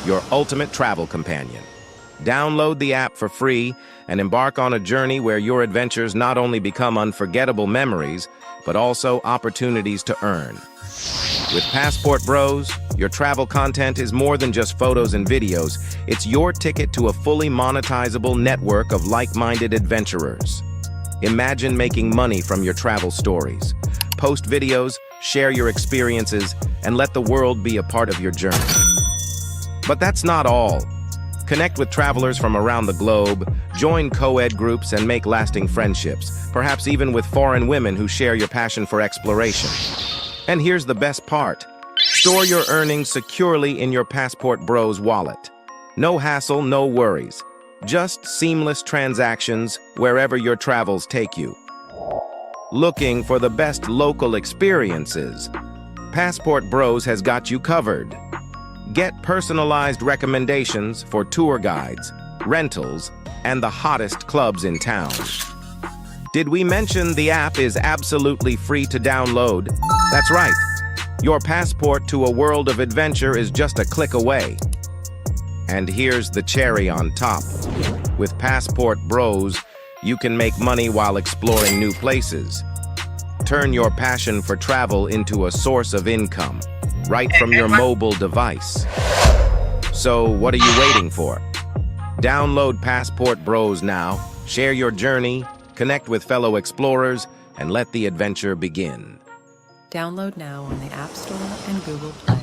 your ultimate travel companion. Download the app for free and embark on a journey where your adventures not only become unforgettable memories, but also opportunities to earn. With Passport Bros, your travel content is more than just photos and videos. It's your ticket to a fully monetizable network of like-minded adventurers. Imagine making money from your travel stories. Post videos, share your experiences, and let the world be a part of your journey. But that's not all. Connect with travelers from around the globe, join co-ed groups, and make lasting friendships, perhaps even with foreign women who share your passion for exploration. And here's the best part. Store your earnings securely in your Passport Bros wallet. No hassle, no worries. Just seamless transactions wherever your travels take you. Looking for the best local experiences? Passport Bros has got you covered. Get personalized recommendations for tour guides, rentals, and the hottest clubs in town. Did we mention the app is absolutely free to download? That's right. Your passport to a world of adventure is just a click away. And here's the cherry on top. With Passport Bros, you can make money while exploring new places. Turn your passion for travel into a source of income, right from your mobile device. So what are you waiting for? Download Passport Bros now, share your journey, connect with fellow explorers, and let the adventure begin. Download now on the App Store and Google Play.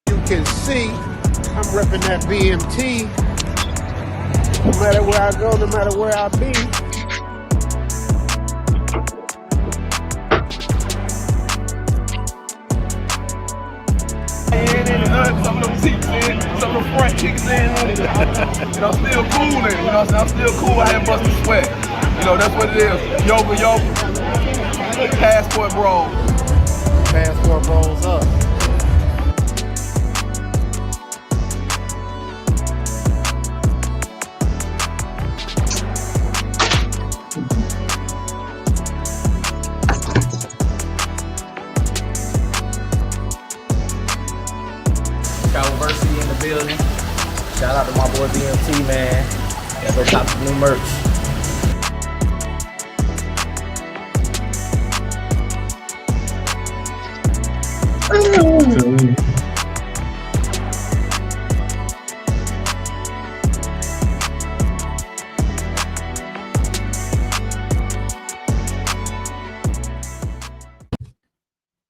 You can see I'm repping that BMT. No matter where I go, no matter where I be. Some of them seats in, some of the front kicks in, and I'm still cooling, I'm still cool, I ain't busting sweat. That's what it is. Yoga, Passport Bros. Passport Bros up. University in the building. Shout out to my boy BMT, man. Gotta go cop some new merch.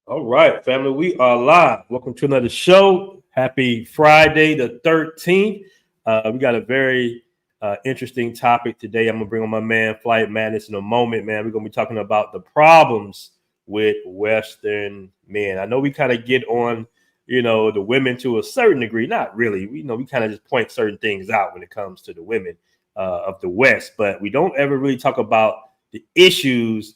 All right, family, we are live. Welcome to another show. Happy Friday the 13th. We got a very interesting topic today. I'm going to bring on my man, Flight Madness, in a moment, man. We're going to be talking about the problems with Western men. I know we kind of get on, the women to a certain degree. Not really. We kind of just point certain things out when it comes to the women of the West. But we don't ever really talk about the issues,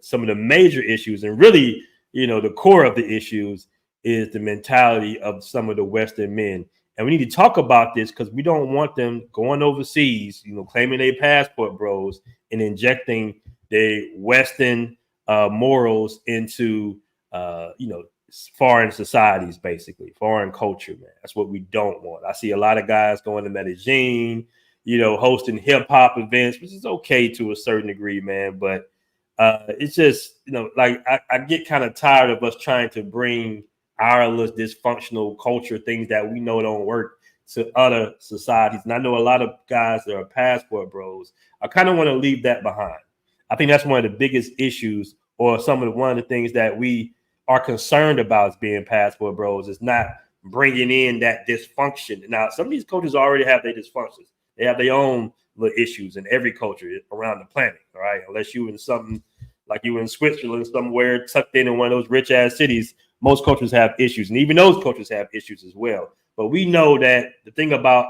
some of the major issues. And really, the core of the issues is the mentality of some of the Western men. And we need to talk about this because we don't want them going overseas, claiming they passport bros and injecting their Western morals into, foreign societies, basically, foreign culture, man. That's what we don't want. I see a lot of guys going to Medellin, hosting hip hop events, which is okay to a certain degree, man. But it's just, I get kind of tired of us trying to bring our dysfunctional culture, things that we know don't work, to other societies. And I know a lot of guys that are passport bros. I kind of want to leave that behind. I think that's one of the biggest issues, or one of the things that we are concerned about as being passport bros, is not bringing in that dysfunction. Now, some of these cultures already have their dysfunctions. They have their own little issues in every culture around the planet, all right? Unless you in something like you in Switzerland, somewhere tucked in one of those rich ass cities, most cultures have issues, and even those cultures have issues as well. But we know that the thing about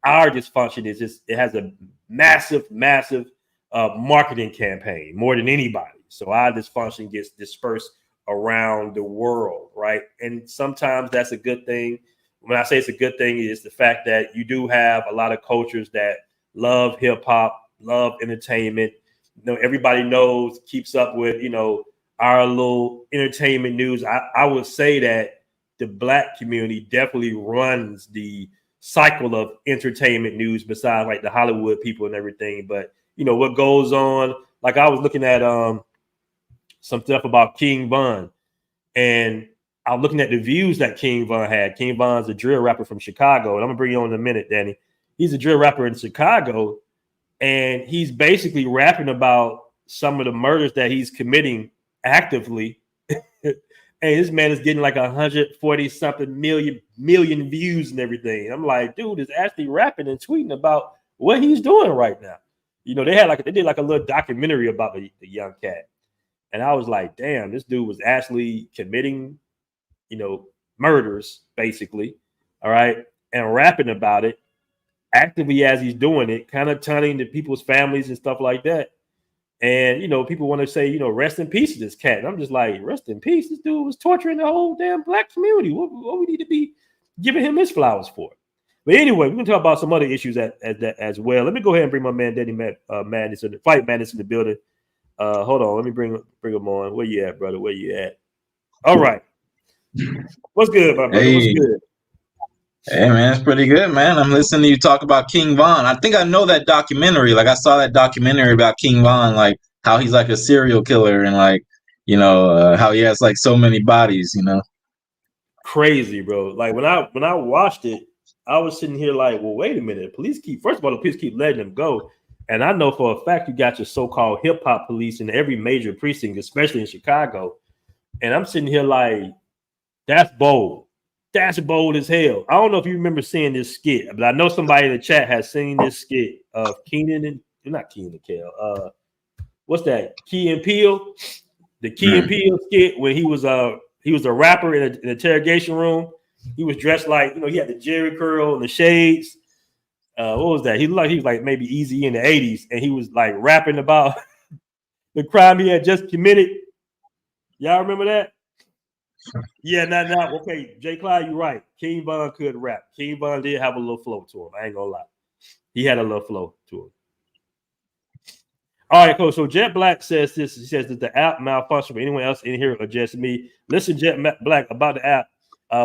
our dysfunction is it has a massive marketing campaign more than anybody. So our dysfunction gets dispersed around the world, right? And sometimes that's a good thing. When I say it's a good thing, it's the fact that you do have a lot of cultures that love hip hop, love entertainment. Everybody knows, keeps up with, our little entertainment news. I would say that the Black community definitely runs the cycle of entertainment news besides like the Hollywood people and everything. But, what goes on, like I was looking at some stuff about King Von, and I was looking at the views that King Von had. King Von's a drill rapper from Chicago, and I'm gonna bring you on in a minute, Danny. He's a drill rapper in Chicago, and he's basically rapping about some of the murders that he's committing actively. And this man is getting like 140 something million views and everything. I'm like, dude is actually rapping and tweeting about what he's doing right now. They did like a little documentary about the young cat. And I was like, damn, this dude was actually committing, murders, basically. All right. And rapping about it actively as he's doing it, kind of turning to people's families and stuff like that. And, people want to say, rest in peace to this cat. And I'm just like, rest in peace. This dude was torturing the whole damn Black community. What we need to be giving him his flowers for? But anyway, we're going to talk about some other issues as well. Let me go ahead and bring my man, Danny Madness, Fight Madness in the building. Hold on. Let me bring him on. Where you at, brother? Where you at? All right. What's good, my brother? Hey. What's good? Hey, man, it's pretty good, man. I'm listening to you talk about King Von. I think I know that documentary. Like, I saw that documentary about King Von, like how he's like a serial killer and like, how he has like so many bodies, Crazy, bro. Like when I watched it, I was sitting here like, well, wait a minute. First of all, the police keep letting him go. And I know for a fact you got your so-called hip-hop police in every major precinct, especially in Chicago. And I'm sitting here like, that's bold. That's bold as hell. I don't know if you remember seeing this skit, but I know somebody in the chat has seen this skit of not Keenan and Kel. What's that? Key and Peele? The Key and Peele skit when he was a rapper in an interrogation room. He was dressed like, he had the Jerry curl and the shades. What was that? He was like maybe Easy in the 80s, and he was like rapping about the crime he had just committed. Y'all remember that? Yeah, not okay. Jay Clyde, you're right. King Von could rap. King Von did have a little flow to him. I ain't gonna lie. He had a little flow to him. All right, cool. So Jet Black says this. He says that the app malfunctioned for anyone else in here or just me. Listen, Jet Black, about the app.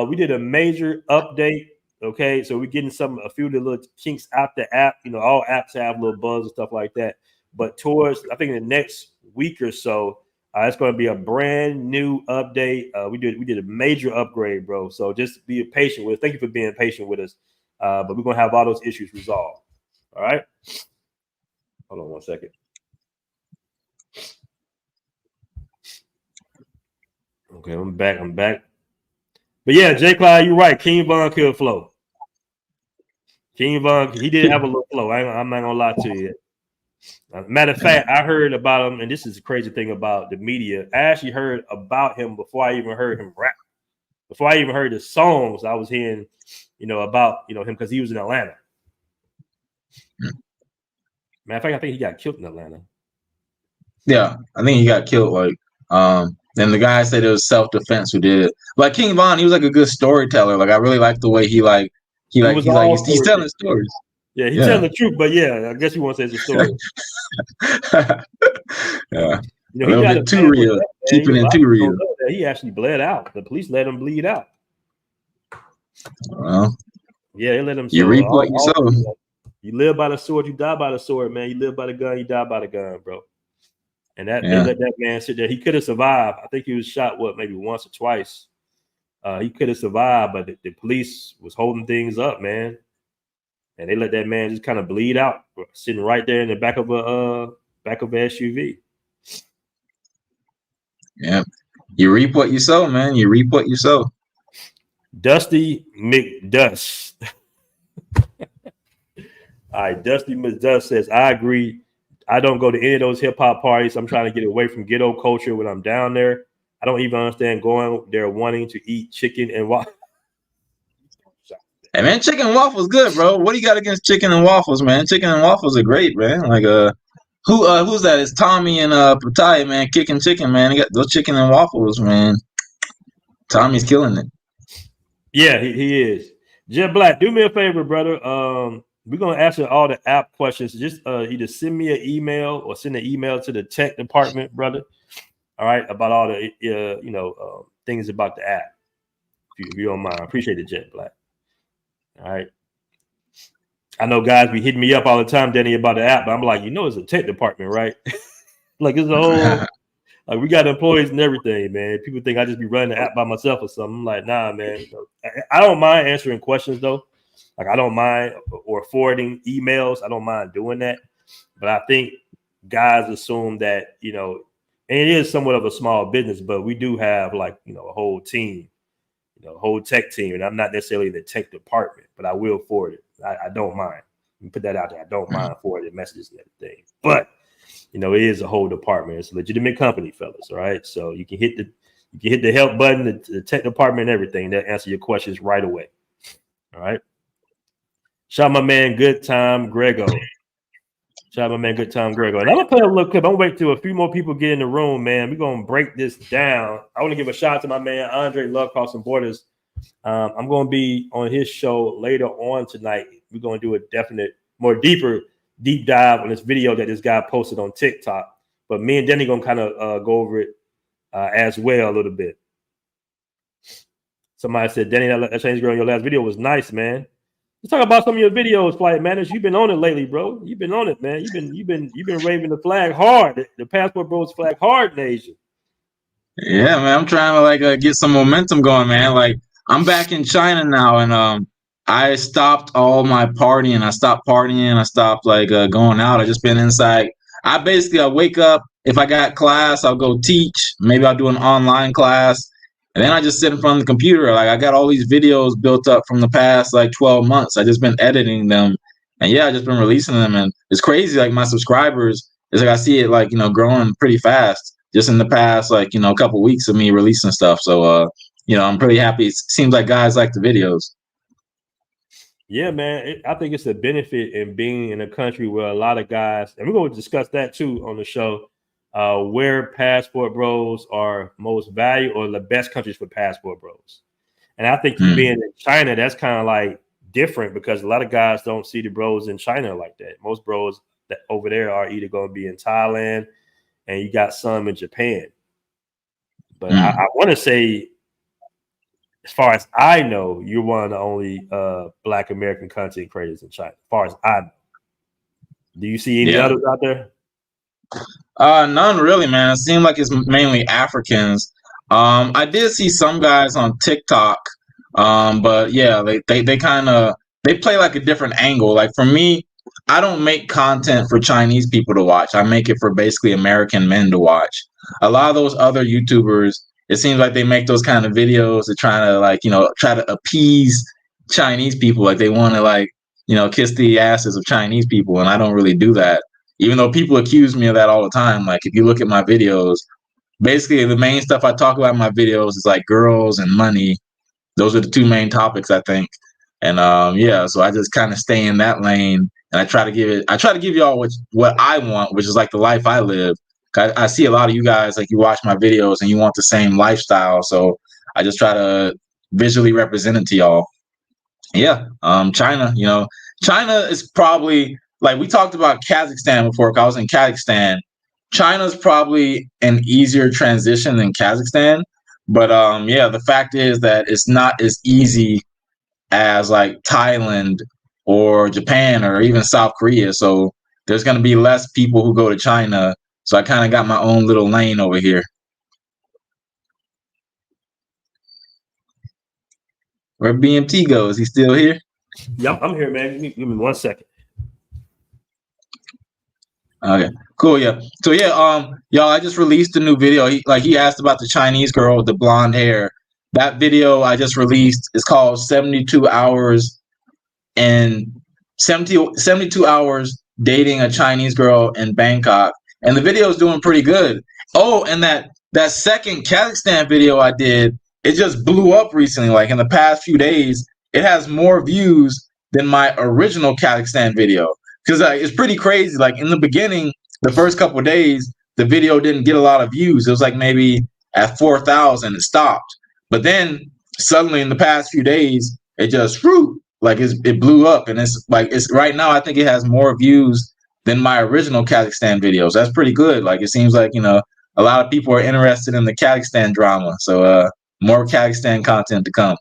We did a major update. Okay, so we're getting a few of the little kinks out the app. All apps have little bugs and stuff like that. But towards, I think, in the next week or so, it's going to be a brand new update. We did a major upgrade, bro. So just be patient with us. Thank you for being patient with us. But we're going to have all those issues resolved. All right. Hold on one second. Okay, I'm back. But yeah, Jay Clyde, you're right. King Von could flow. King Von, he did have a little flow. I'm not gonna lie to you. Matter of fact, I heard about him, and this is the crazy thing about the media. I actually heard about him before I even heard him rap. Before I even heard the songs, I was hearing, about him because he was in Atlanta. Matter of fact, I think he got killed in Atlanta. Yeah, I think he got killed. Like, and the guy said it was self-defense who did it. Like King Von, he was like a good storyteller. Like I really liked the way he's telling stories. Yeah, he's telling the truth, but yeah, I guess you want to say it's a story. Yeah, a little bit too real. Keeping it too real. He actually bled out. The police let him bleed out. Well, yeah, they let him. You reap what you sow. You live by the sword, you die by the sword, man. You live by the gun, you die by the gun, bro. And they let that man sit there. He could have survived. I think he was shot, maybe once or twice. He could have survived, but the police was holding things up, man. And they let that man just kind of bleed out, sitting right there in the back of an SUV. Yeah. You reap what you sow, man. You reap what you sow. Dusty McDust. All right, Dusty McDust says, I agree. I don't go to any of those hip hop parties. I'm trying to get away from ghetto culture when I'm down there. I don't even understand going there wanting to eat chicken and waffles. Hey man, chicken and waffles good, bro. What do you got against chicken and waffles, man? Chicken and waffles are great, man. Like who's that? It's Tommy and Pattaya, man. Kicking chicken, man. He got those chicken and waffles, man. Tommy's killing it. Yeah, he is. Jet Black, do me a favor, brother. we're gonna answer all the app questions. Just either send me an email or send an email to the tech department, brother. All right, about all the things about the app. If you don't mind, I appreciate it, Jet Black. All right. I know guys be hitting me up all the time, Danny, about the app, but I'm like, it's a tech department, right? Like it's a whole like we got employees and everything, man. People think I just be running the app by myself or something. I'm like, nah, man. I don't mind answering questions though. Like I don't mind or forwarding emails. I don't mind doing that. But I think guys assume that, and it is somewhat of a small business, but we do have like, a whole team, a whole tech team. And I'm not necessarily in the tech department, but I will forward it. I don't mind. You put that out there. I don't mind forwarding messages and everything. But it is a whole department. It's a legitimate company, fellas. All right. So you can hit the help button, the tech department, and everything. They'll answer your questions right away. All right. Shout out my man, Good Time Grego. Shout out my man, Good Time Grego. And I'm gonna play a little clip. I'm gonna wait till a few more people get in the room, man. We're gonna break this down. I want to give a shout out to my man Andre Love Crossing Borders. I'm gonna be on his show later on tonight. We're gonna do a definite, deep dive on this video that this guy posted on TikTok. But me and Denny gonna kind of go over it as well a little bit. Somebody said, Denny, that Chinese girl in your last video was nice, man. Let's talk about some of your videos, Flight Manners. You've been on it lately, bro. You've been on it, man. You've been waving the flag hard, the Passport Bros flag hard in Asia. Yeah, man. I'm trying to get some momentum going, man. Like I'm back in China now, and I stopped all my partying. I stopped partying. I stopped going out. I just been inside. I wake up. If I got class, I'll go teach. Maybe I'll do an online class. And then I just sit in front of the computer. Like I got all these videos built up from the past 12 months. I just been editing them. And yeah, I just been releasing them. And it's crazy. Like my subscribers, it's like I see it growing pretty fast just in the past, a couple weeks of me releasing stuff. So, I'm pretty happy. It seems like guys like the videos. Yeah, man. I think it's a benefit in being in a country where a lot of guys, and we're going to discuss that too on the show, where Passport Bros are most valued or the best countries for Passport Bros. And I think being in China, that's kind of like different because a lot of guys don't see the bros in China like that. Most bros that over there are either going to be in Thailand and you got some in Japan. But I want to say, as far as I know, you're one of the only Black American content creators in China. As far as I know. Do you see any others out there? None really, man. It seemed like it's mainly Africans. I did see some guys on TikTok, but yeah, they kind of play like a different angle. Like for me, I don't make content for Chinese people to watch. I make it for basically American men to watch. A lot of those other YouTubers, it seems like they make those kind of videos to try to appease Chinese people. Like they want to kiss the asses of Chinese people, and I don't really do that. Even though people accuse me of that all the time. Like if you look at my videos, basically the main stuff I talk about in my videos is like girls and money. Those are the two main topics, I think. And so I just kind of stay in that lane, and I try to give y'all what I want, which is like the life I live. I see a lot of you guys, like you watch my videos and you want the same lifestyle. So I just try to visually represent it to y'all. Yeah. China, China is probably, like we talked about Kazakhstan before, because I was in Kazakhstan. China's probably an easier transition than Kazakhstan. But the fact is that it's not as easy as like Thailand or Japan or even South Korea. So there's going to be less people who go to China. So I kind of got my own little lane over here. Where BMT goes? He still here? Yep, I'm here, man. Give me 1 second. Okay, cool. Yeah. So y'all, I just released a new video. He asked about the Chinese girl with the blonde hair. That video I just released is called 72 Hours and 72 Hours Dating a Chinese Girl in Bangkok. And the video is doing pretty good. Oh, and that second Kazakhstan video I did, it just blew up recently. Like in the past few days, it has more views than my original Kazakhstan video. Because it's pretty crazy. Like in the beginning, the first couple of days, the video didn't get a lot of views. It was like maybe at 4,000, it stopped. But then suddenly in the past few days, it just like it blew up, and it's like it's right now. I think it has more views than my original Kazakhstan videos. That's pretty good. Like it seems like a lot of people are interested in the Kazakhstan drama. So more Kazakhstan content to come.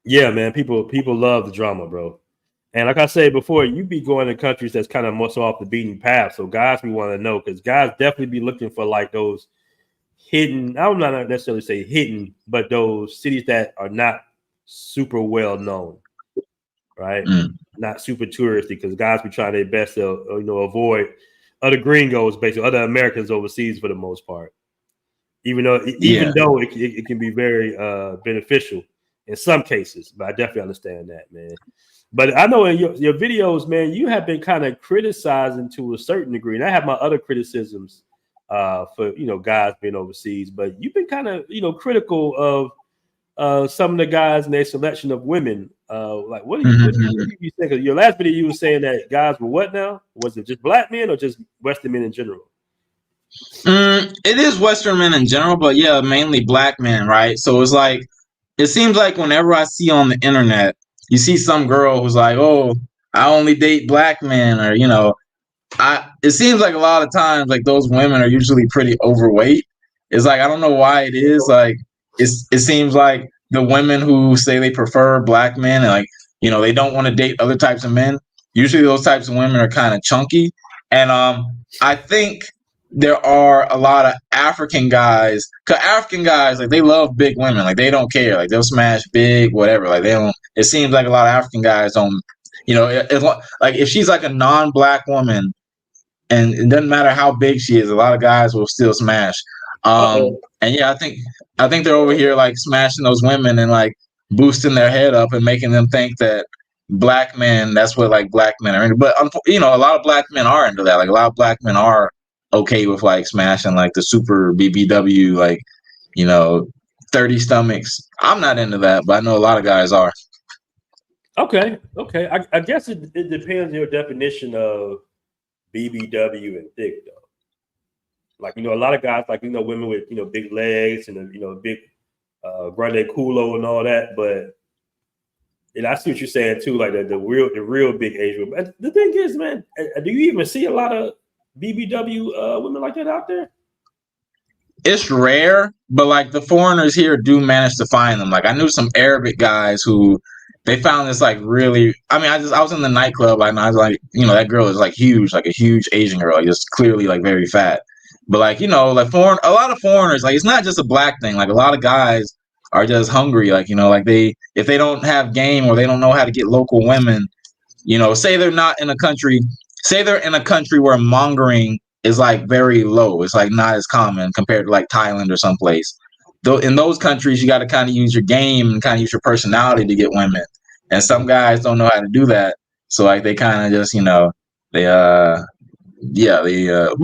Yeah, man. People love the drama, bro. And like I said before, you be going to countries that's kind of more so off the beaten path. So guys, we want to know, because guys definitely be looking for like those hidden. I would not necessarily say hidden, but those cities that are not super well known, right? Not super touristy, because guys be trying their best to avoid other gringos, basically other Americans overseas for the most part. Even though it can be very beneficial in some cases, but I definitely understand that, man. But I know in your videos, man, you have been kind of criticizing to a certain degree, and I have my other criticisms for guys being overseas, but you've been kind of critical of some of the guys and their selection of women. Like what do you think? Your last video, you were saying that guys were what now? Was it just black men or just Western men in general? It is Western men in general, but yeah, mainly black men, right? So it's like it seems like whenever I see on the internet, you see some girl who's like, "Oh, I only date black men," or it seems like a lot of times like those women are usually pretty overweight. It's like I don't know why it is. Like it seems like the women who say they prefer black men and they don't want to date other types of men. Usually those types of women are kind of chunky, and I think there are a lot of African guys. Cause African guys, like they love big women, like they don't care, like they'll smash big, whatever. Like they don't. It seems like a lot of African guys don't. Like if she's like a non-black woman, and it doesn't matter how big she is, a lot of guys will still smash. And yeah, I think they're over here like smashing those women and like boosting their head up and making them think that black men, that's what like black men are into. But a lot of black men are into that. Like a lot of black men are okay with like smashing like the super BBW, like 30 stomachs. I'm not into that, but I know a lot of guys are. Okay. I guess it depends on your definition of BBW and thick, though. Like a lot of guys like women with big legs and big grande culo and all that, but I see what you're saying too, like the real big Asian. But the thing is, man, do you even see a lot of BBW women like that out there? It's rare, but like the foreigners here do manage to find them. Like I knew some Arabic guys who they found this like really. I mean, I was in the nightclub and I was like, that girl is like huge, like a huge Asian girl, like just clearly like very fat. But like a lot of foreigners, like it's not just a black thing. Like a lot of guys are just hungry. Like like if they don't have game or they don't know how to get local women, say they're not in a country. Say they're in a country where mongering is like very low. It's like not as common compared to like Thailand or someplace. Though in those countries, you got to kind of use your game and kind of use your personality to get women. And some guys don't know how to do that. So like they kind of just but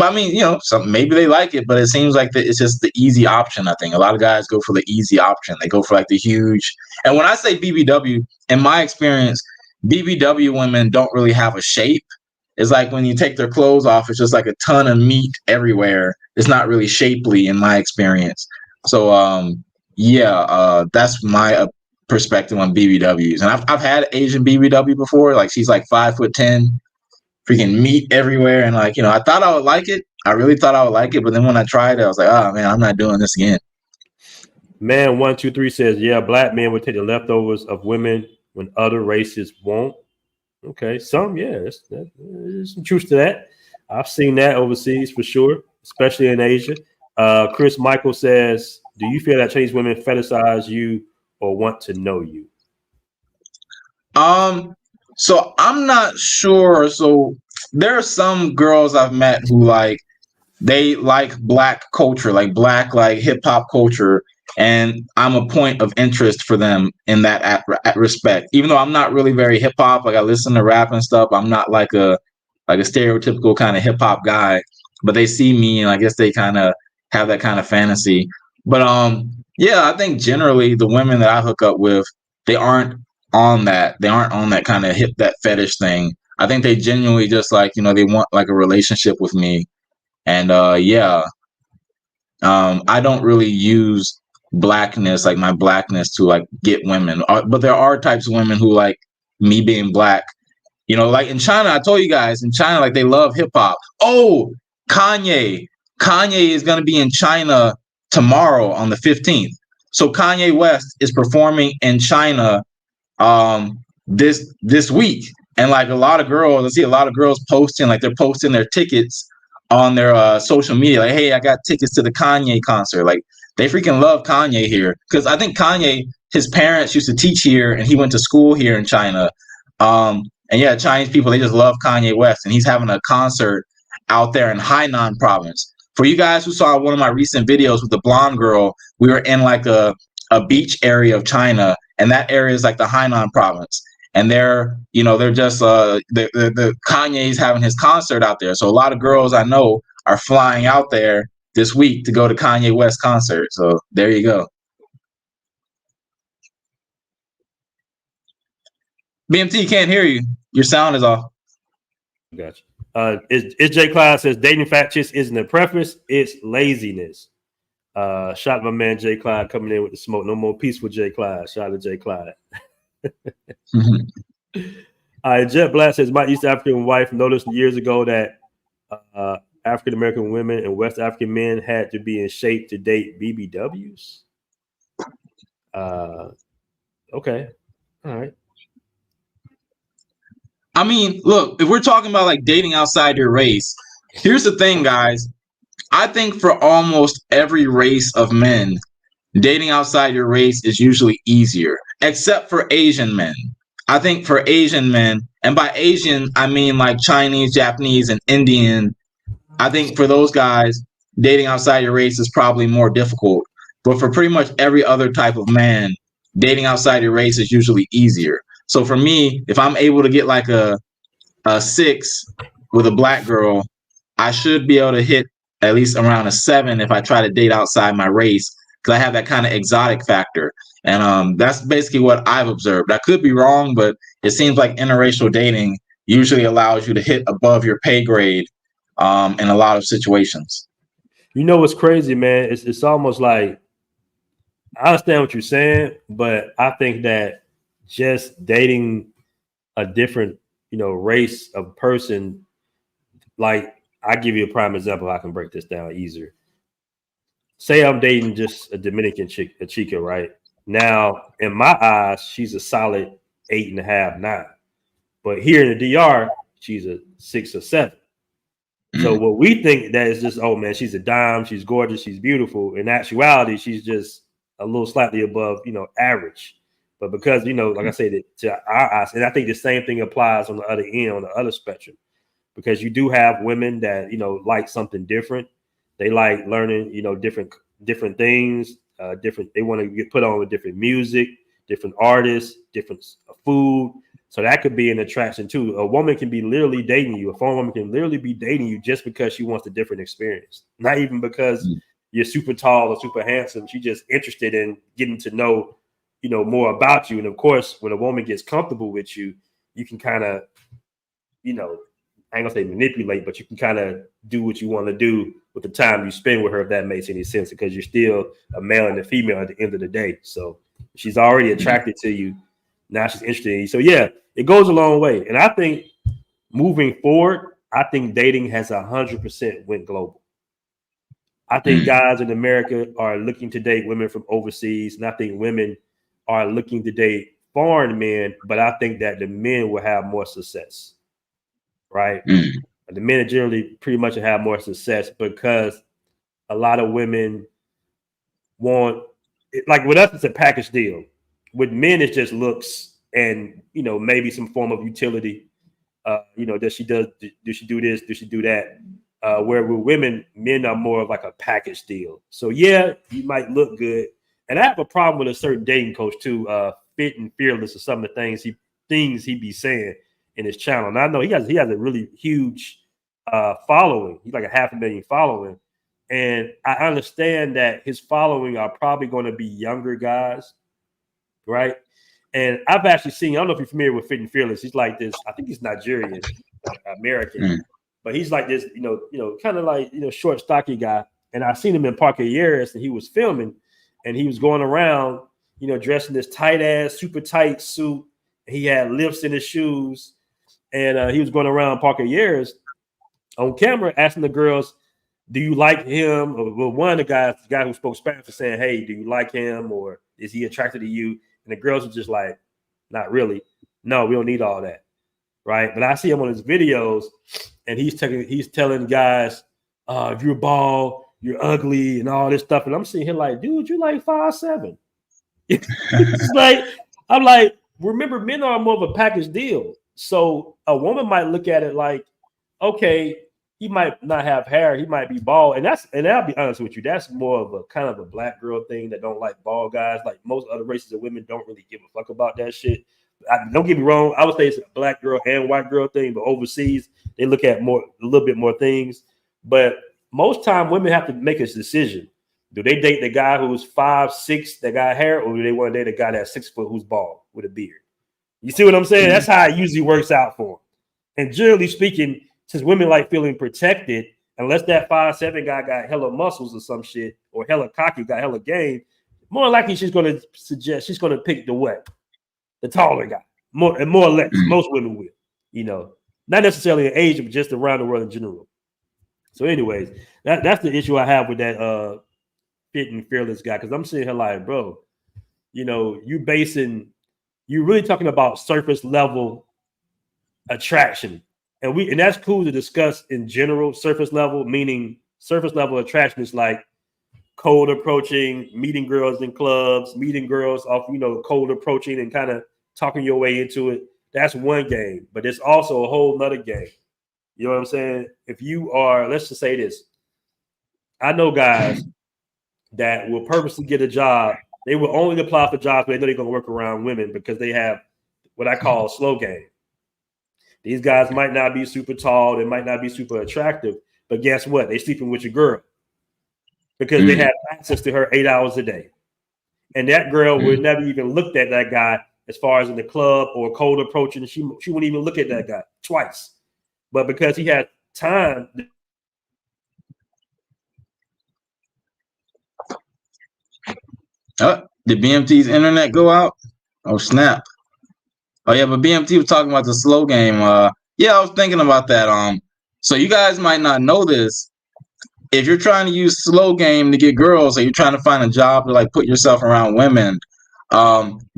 I mean some maybe they like it, but it seems like it's just the easy option. I think a lot of guys go for the easy option. They go for like the huge. And when I say BBW, in my experience, BBW women don't really have a shape. It's like when you take their clothes off, it's just like a ton of meat everywhere. It's not really shapely in my experience. So, that's my perspective on BBWs. And I've had Asian BBW before. Like she's like 5'10", freaking meat everywhere. And like, I thought I would like it. I really thought I would like it. But then when I tried it, I was like, oh man, I'm not doing this again. Man, 123 says, yeah, black men would take the leftovers of women when other races won't. Okay, there's some truth to that. I've seen that overseas for sure, especially in Asia. Chris Michael says, do you feel that Chinese women fetishize you or want to know you? So I'm not sure. So there are some girls I've met who like they like black culture, like black like hip hop culture, and I'm a point of interest for them in that at respect. Even though I'm not really very hip hop, like I listen to rap and stuff, I'm not like a stereotypical kind of hip hop guy. But they see me, and I guess they kind of have that kind of fantasy. But I think generally the women that I hook up with, they aren't on that. They aren't on that kind of that fetish thing. I think they genuinely just like they want like a relationship with me, and I don't really use blackness, like my blackness, to like get women. But there are types of women who like me being black. You know, like in China, I told you guys, in China, like they love hip hop. Oh, Kanye. Kanye is going to be in China tomorrow on the 15th. So Kanye West is performing in China this week. And like a lot of girls, I see a lot of girls posting, like they're posting their tickets on their social media. Like, hey, I got tickets to the Kanye concert. Like they freaking love Kanye here. Because I think Kanye, his parents used to teach here and he went to school here in China. And yeah, Chinese people, they just love Kanye West, and he's having a concert out there in Hainan province. For you guys who saw one of my recent videos with the blonde girl, we were in like a beach area of China, and that area is like the Hainan province. And they're just the Kanye's having his concert out there. So a lot of girls I know are flying out there this week to go to Kanye West concert. So there you go. BMT, can't hear you. Your sound is off. Gotcha. It's J. Clyde says dating fat chicks isn't a preference, it's laziness. Shout out to my man J. Clyde coming in with the smoke. No more peace with J. Clyde. Shout out to J. Clyde. Jet Black says my East African wife noticed years ago that African American women and West African men had to be in shape to date BBWs. Okay. All right. I mean, look, if we're talking about like dating outside your race, here's the thing, guys. I think for almost every race of men, dating outside your race is usually easier, except for Asian men. I think for Asian men, and by Asian, I mean like Chinese, Japanese, and Indian. I think for those guys, dating outside your race is probably more difficult. But for pretty much every other type of man, dating outside your race is usually easier. So for me, if I'm able to get like a 6 with a black girl, I should be able to hit at least around a 7 if I try to date outside my race, because I have that kind of exotic factor. And that's basically what I've observed. I could be wrong, but it seems like interracial dating usually allows you to hit above your pay grade in a lot of situations. You know what's crazy, man? It's almost like, I understand what you're saying, but I think that just dating a different, race of person, like I give you a prime example. I can break this down easier. Say I'm dating just a Dominican chick, a chica, right? Now, in my eyes, she's a solid 8.5, 9. But here in the DR, she's a 6 or 7. So what we think that is just, oh man, she's a dime, she's gorgeous, she's beautiful. In actuality, she's just a little slightly above, average. But because, like I said, to our eyes, and I think the same thing applies on the other end, on the other spectrum, because you do have women that, like something different. They like learning, different things, they want to get put on with different music, different artists, different food. So that could be an attraction too. A woman can be literally dating you. A foreign woman can literally be dating you just because she wants a different experience. Not even because you're super tall or super handsome. She's just interested in getting to know, more about you. And of course, when a woman gets comfortable with you, you can kind of, I ain't gonna say manipulate, but you can kind of do what you want to do with the time you spend with her, if that makes any sense, because you're still a male and a female at the end of the day. So she's already attracted to you. Now she's interested in you. So yeah, it goes a long way. And I think moving forward, I think dating has 100% went global. I think guys in America are looking to date women from overseas, and I think women are looking to date foreign men, but I think that the men will have more success, right? The men generally pretty much have more success because a lot of women want, like with us, it's a package deal. With men, it's just looks and, maybe some form of utility. Does she do this? Does she do that? Where with women, men are more of like a package deal. So yeah, you might look good. And I have a problem with a certain dating coach too, Fit and Fearless, or some of the things he be saying in his channel. And I know he has a really huge following. He's like 500,000 following. And I understand that his following are probably going to be younger guys, right? And I've actually seen, I don't know if you're familiar with Fit and Fearless. He's like this, I think he's Nigerian, American, but he's like this, kind of like, short, stocky guy. And I've seen him in Parque Years, and he was filming. and he was going around, you know, dressed in this tight ass, super tight suit. He had lifts in his shoes, and he was going around parking years on camera asking the girls, do you like him? Or well, one of the guy who spoke Spanish was saying, hey, do you like him? Or is he attracted to you? And the girls were just like, not really. No, we don't need all that. Right. But I see him on his videos and he's telling guys, if you're bald, you're ugly and all this stuff. And I'm seeing him like, dude, you like 5'7". It's like, I'm like, remember, men are more of a package deal. So a woman might look at it like, okay, he might not have hair, he might be bald, and I'll be honest with you, that's more of a kind of a black girl thing that don't like bald guys. Like most other races of women don't really give a fuck about that shit. Don't get me wrong, I would say it's a black girl and white girl thing, but overseas they look at a little bit more things. But most time women have to make a decision. Do they date the guy who's 5'6" that got hair, or do they want to date a guy that's 6 foot who's bald with a beard? You see what I'm saying? That's how it usually works out for them. And generally speaking, since women like feeling protected, unless that 5'7" guy got hella muscles or some shit, or hella cocky, got hella game, more likely she's going to pick the what? The taller guy. More or less. Most women will, you know, not necessarily in Asia, but just around the world in general. So anyways, that's the issue I have with that fit and fearless guy. Because I'm sitting here like, bro, you know, you're really talking about surface level attraction. And that's cool to discuss in general. Surface level, meaning surface level attraction is like cold approaching, meeting girls in clubs, meeting girls off, you know, cold approaching and kind of talking your way into it. That's one game, but it's also a whole nother game. You know what I'm saying? If you are, let's just say this. I know guys that will purposely get a job. They will only apply for jobs where they know they're going to work around women because they have what I call a slow game. These guys might not be super tall. They might not be super attractive. But guess what? They're sleeping with your girl because they have access to her 8 hours a day. And that girl would never even looked at that guy as far as in the club or cold approaching. She wouldn't even look at that guy twice. But because he had time. Did BMT's internet go out? Oh, snap. Oh, yeah, but BMT was talking about the slow game. Yeah, I was thinking about that. So you guys might not know this. If you're trying to use slow game to get girls, or you're trying to find a job to like put yourself around women,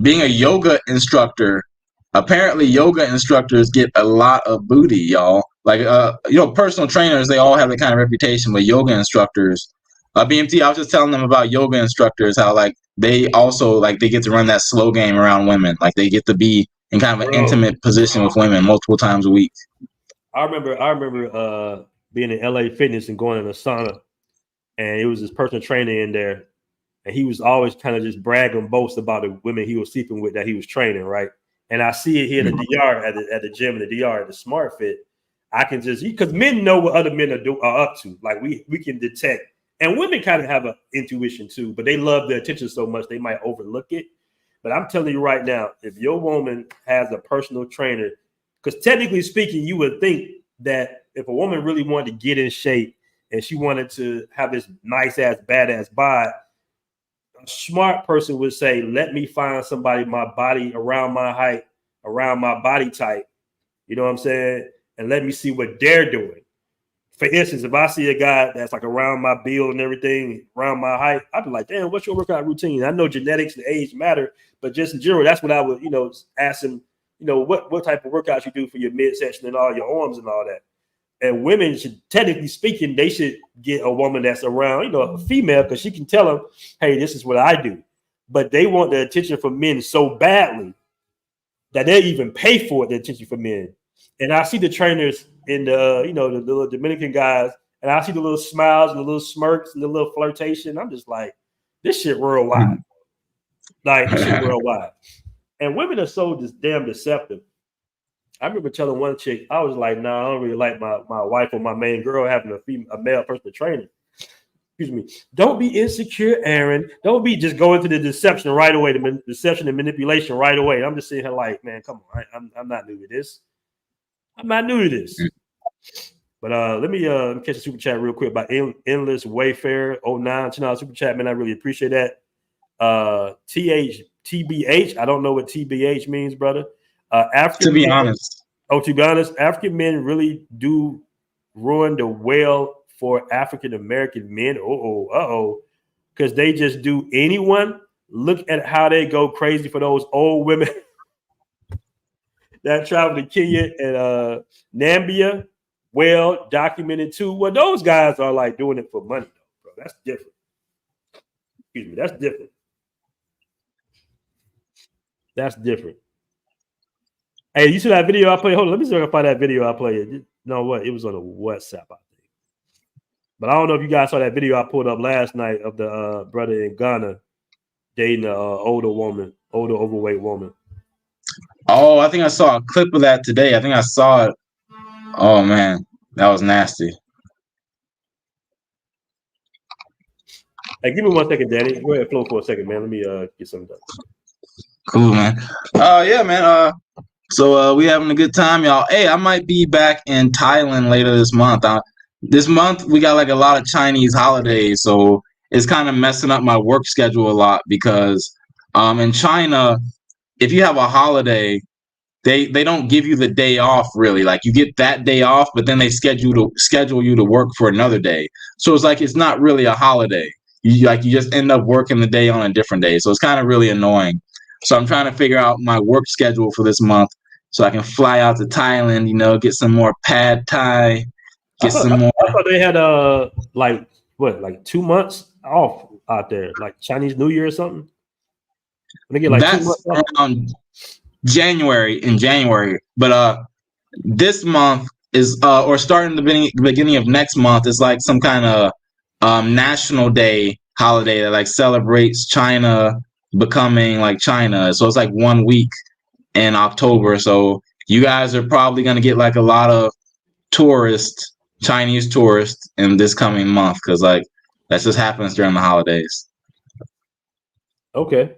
being a yoga instructor, apparently yoga instructors get a lot of booty, y'all. Like, you know, personal trainers, they all have that kind of reputation, but yoga instructors, BMT, I was just telling them about yoga instructors, how like they also like they get to run that slow game around women. Like they get to be in kind of an intimate position with women multiple times a week. I remember being in LA Fitness and going in a sauna, and it was this personal trainer in there, and he was always kind of just brag and boast about the women he was sleeping with that he was training, right? And I see it here in the DR at the gym in the DR at the Smart Fit. I can just, because men know what other men are up to. Like we can detect, and women kind of have an intuition too, but they love the attention so much they might overlook it. But I'm telling you right now, if your woman has a personal trainer, because technically speaking, you would think that if a woman really wanted to get in shape and she wanted to have this nice ass, badass bod, a smart person would say, let me find somebody, my body around my height, around my body type. You know what I'm saying? And let me see what they're doing. For instance, if I see a guy that's like around my build and everything, around my height, I'd be like, damn, what's your workout routine? I know genetics and age matter, but just in general, that's what I would, you know, ask him, you know, what type of workouts you do for your midsection and all your arms and all that. And women should, technically speaking, they should get a woman that's around, you know, a female, because she can tell them, hey, this is what I do. But they want the attention from men so badly that they even pay for it, the attention from men. And I see the trainers in the, you know, the little Dominican guys, and I see the little smiles and the little smirks and the little flirtation. I'm just like, this shit worldwide. Like, this shit worldwide. And women are so just damn deceptive. I remember telling one chick, I was like, nah, I don't really like my wife or my main girl having a male personal trainer. Excuse me. Don't be insecure, Aaron. Don't be just going to the deception right away, the deception and manipulation right away. I'm just sitting here like, man, come on. I'm not new to this. I'm not new to this. But let me catch a super chat real quick about Endless Wayfarer 09 $10 super chat, man. I really appreciate that. TBH. I don't know what TBH means, brother. To be honest. To be honest, African men really do ruin the well for African American men. Because they just do anyone. Look at how they go crazy for those old women that travel to Kenya and Nambia. Well documented too. Well, those guys are like doing it for money, bro. That's different. Excuse me, that's different. That's different. Hey, you see that video I played? Hold on, let me see if I can find that video I played. You know what? It was on a WhatsApp, I think. But I don't know if you guys saw that video I pulled up last night of the brother in Ghana dating an older overweight woman. Oh, I think I saw a clip of that today. I think I saw it. Oh man, that was nasty. Hey, give me 1 second, Danny. Go ahead and flow for a second, man. Let me get something done. Cool, man. Yeah, man. So we having a good time, y'all. Hey, I might be back in Thailand later this month. This month we got like a lot of Chinese holidays, so it's kind of messing up my work schedule a lot because in China, if you have a holiday, they don't give you the day off really. Like you get that day off, but then they schedule you to work for another day. So it's like it's not really a holiday. You just end up working the day on a different day. So it's kind of really annoying. So I'm trying to figure out my work schedule for this month so I can fly out to Thailand, get some more pad Thai, some more. I thought they had like 2 months off out there, like Chinese New Year or something. They get like that's 2 months off. Around January. But this month is or starting the beginning of next month is like some kind of national day holiday that like celebrates China becoming like China. So it's like 1 week in October. So you guys are probably going to get like a lot of Chinese tourists in this coming month because like that just happens during the holidays. Okay.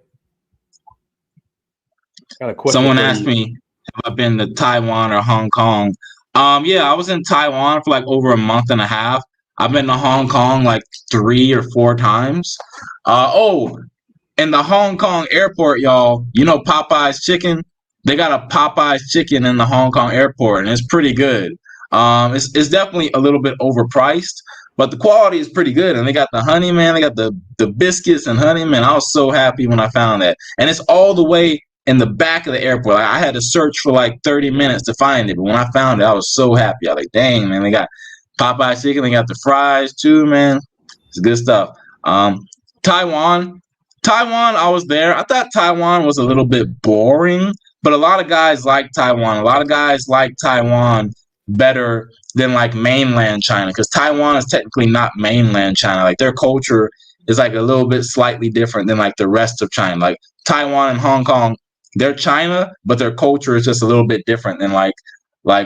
Got a question. Someone asked me if I've been to Taiwan or Hong Kong. Yeah, I was in Taiwan for like over a month and a half. I've been to Hong Kong like 3 or 4 times. In the Hong Kong airport, y'all, Popeye's chicken? They got a Popeye's chicken in the Hong Kong airport, and it's pretty good. It's definitely a little bit overpriced, but the quality is pretty good. And they got the honey, man. They got the biscuits and honey, man. I was so happy when I found that. And it's all the way in the back of the airport. Like, I had to search for like 30 minutes to find it, but when I found it, I was so happy. I was like, dang, man, they got Popeye's chicken. They got the fries too, man. It's good stuff. Taiwan, I was there. I thought Taiwan was a little bit boring, but a lot of guys like Taiwan. A lot of guys like Taiwan better than like mainland China because Taiwan is technically not mainland China. Like their culture is like a little bit slightly different than like the rest of China. Like Taiwan and Hong Kong, they're China, but their culture is just a little bit different than like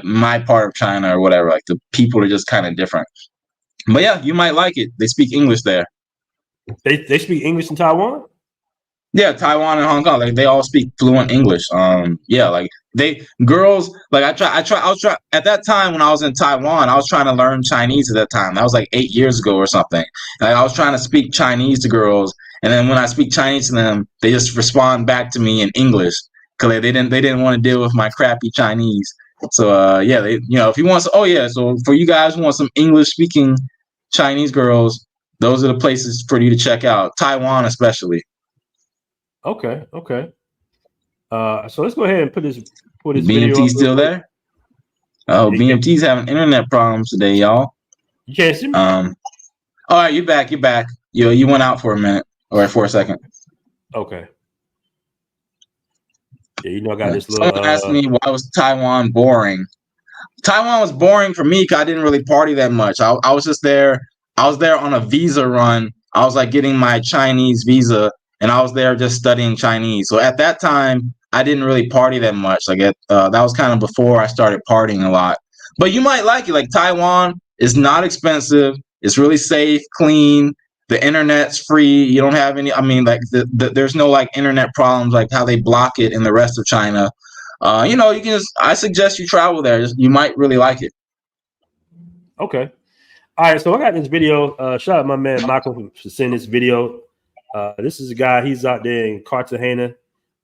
my part of China or whatever. Like the people are just kind of different. But yeah, you might like it. They speak English there. They speak English in Taiwan? Yeah, Taiwan and Hong Kong, like they all speak fluent English. Yeah, like girls, like I was at that time when I was in Taiwan, I was trying to learn Chinese at that time. That was like 8 years ago or something. Like I was trying to speak Chinese to girls, and then when I speak Chinese to them, they just respond back to me in English because they didn't want to deal with my crappy Chinese. So yeah, if you want, so for you guys who want some English speaking Chinese girls, those are the places for you to check out. Taiwan especially. Okay. So let's go ahead and put this BMT still there? Oh, BMT's having internet problems today, y'all. You can't see me? All right, you're back. You went out for a minute or for a second. Okay. Yeah, I got this little. Someone asked me why was Taiwan boring. Taiwan was boring for me because I didn't really party that much. I was just there. I was there on a visa run. I was like getting my Chinese visa. And I was there just studying Chinese. So at that time, I didn't really party that much. Like that was kind of before I started partying a lot. But you might like it. Like Taiwan is not expensive. It's really safe, clean. The internet's free. You don't have any. I mean, like there's no like internet problems like how they block it in the rest of China. You can just. I suggest you travel there. You might really like it. Okay. All right. So I got this video. Shout out my man Michael for sending this video. This is a guy. He's out there in Cartagena.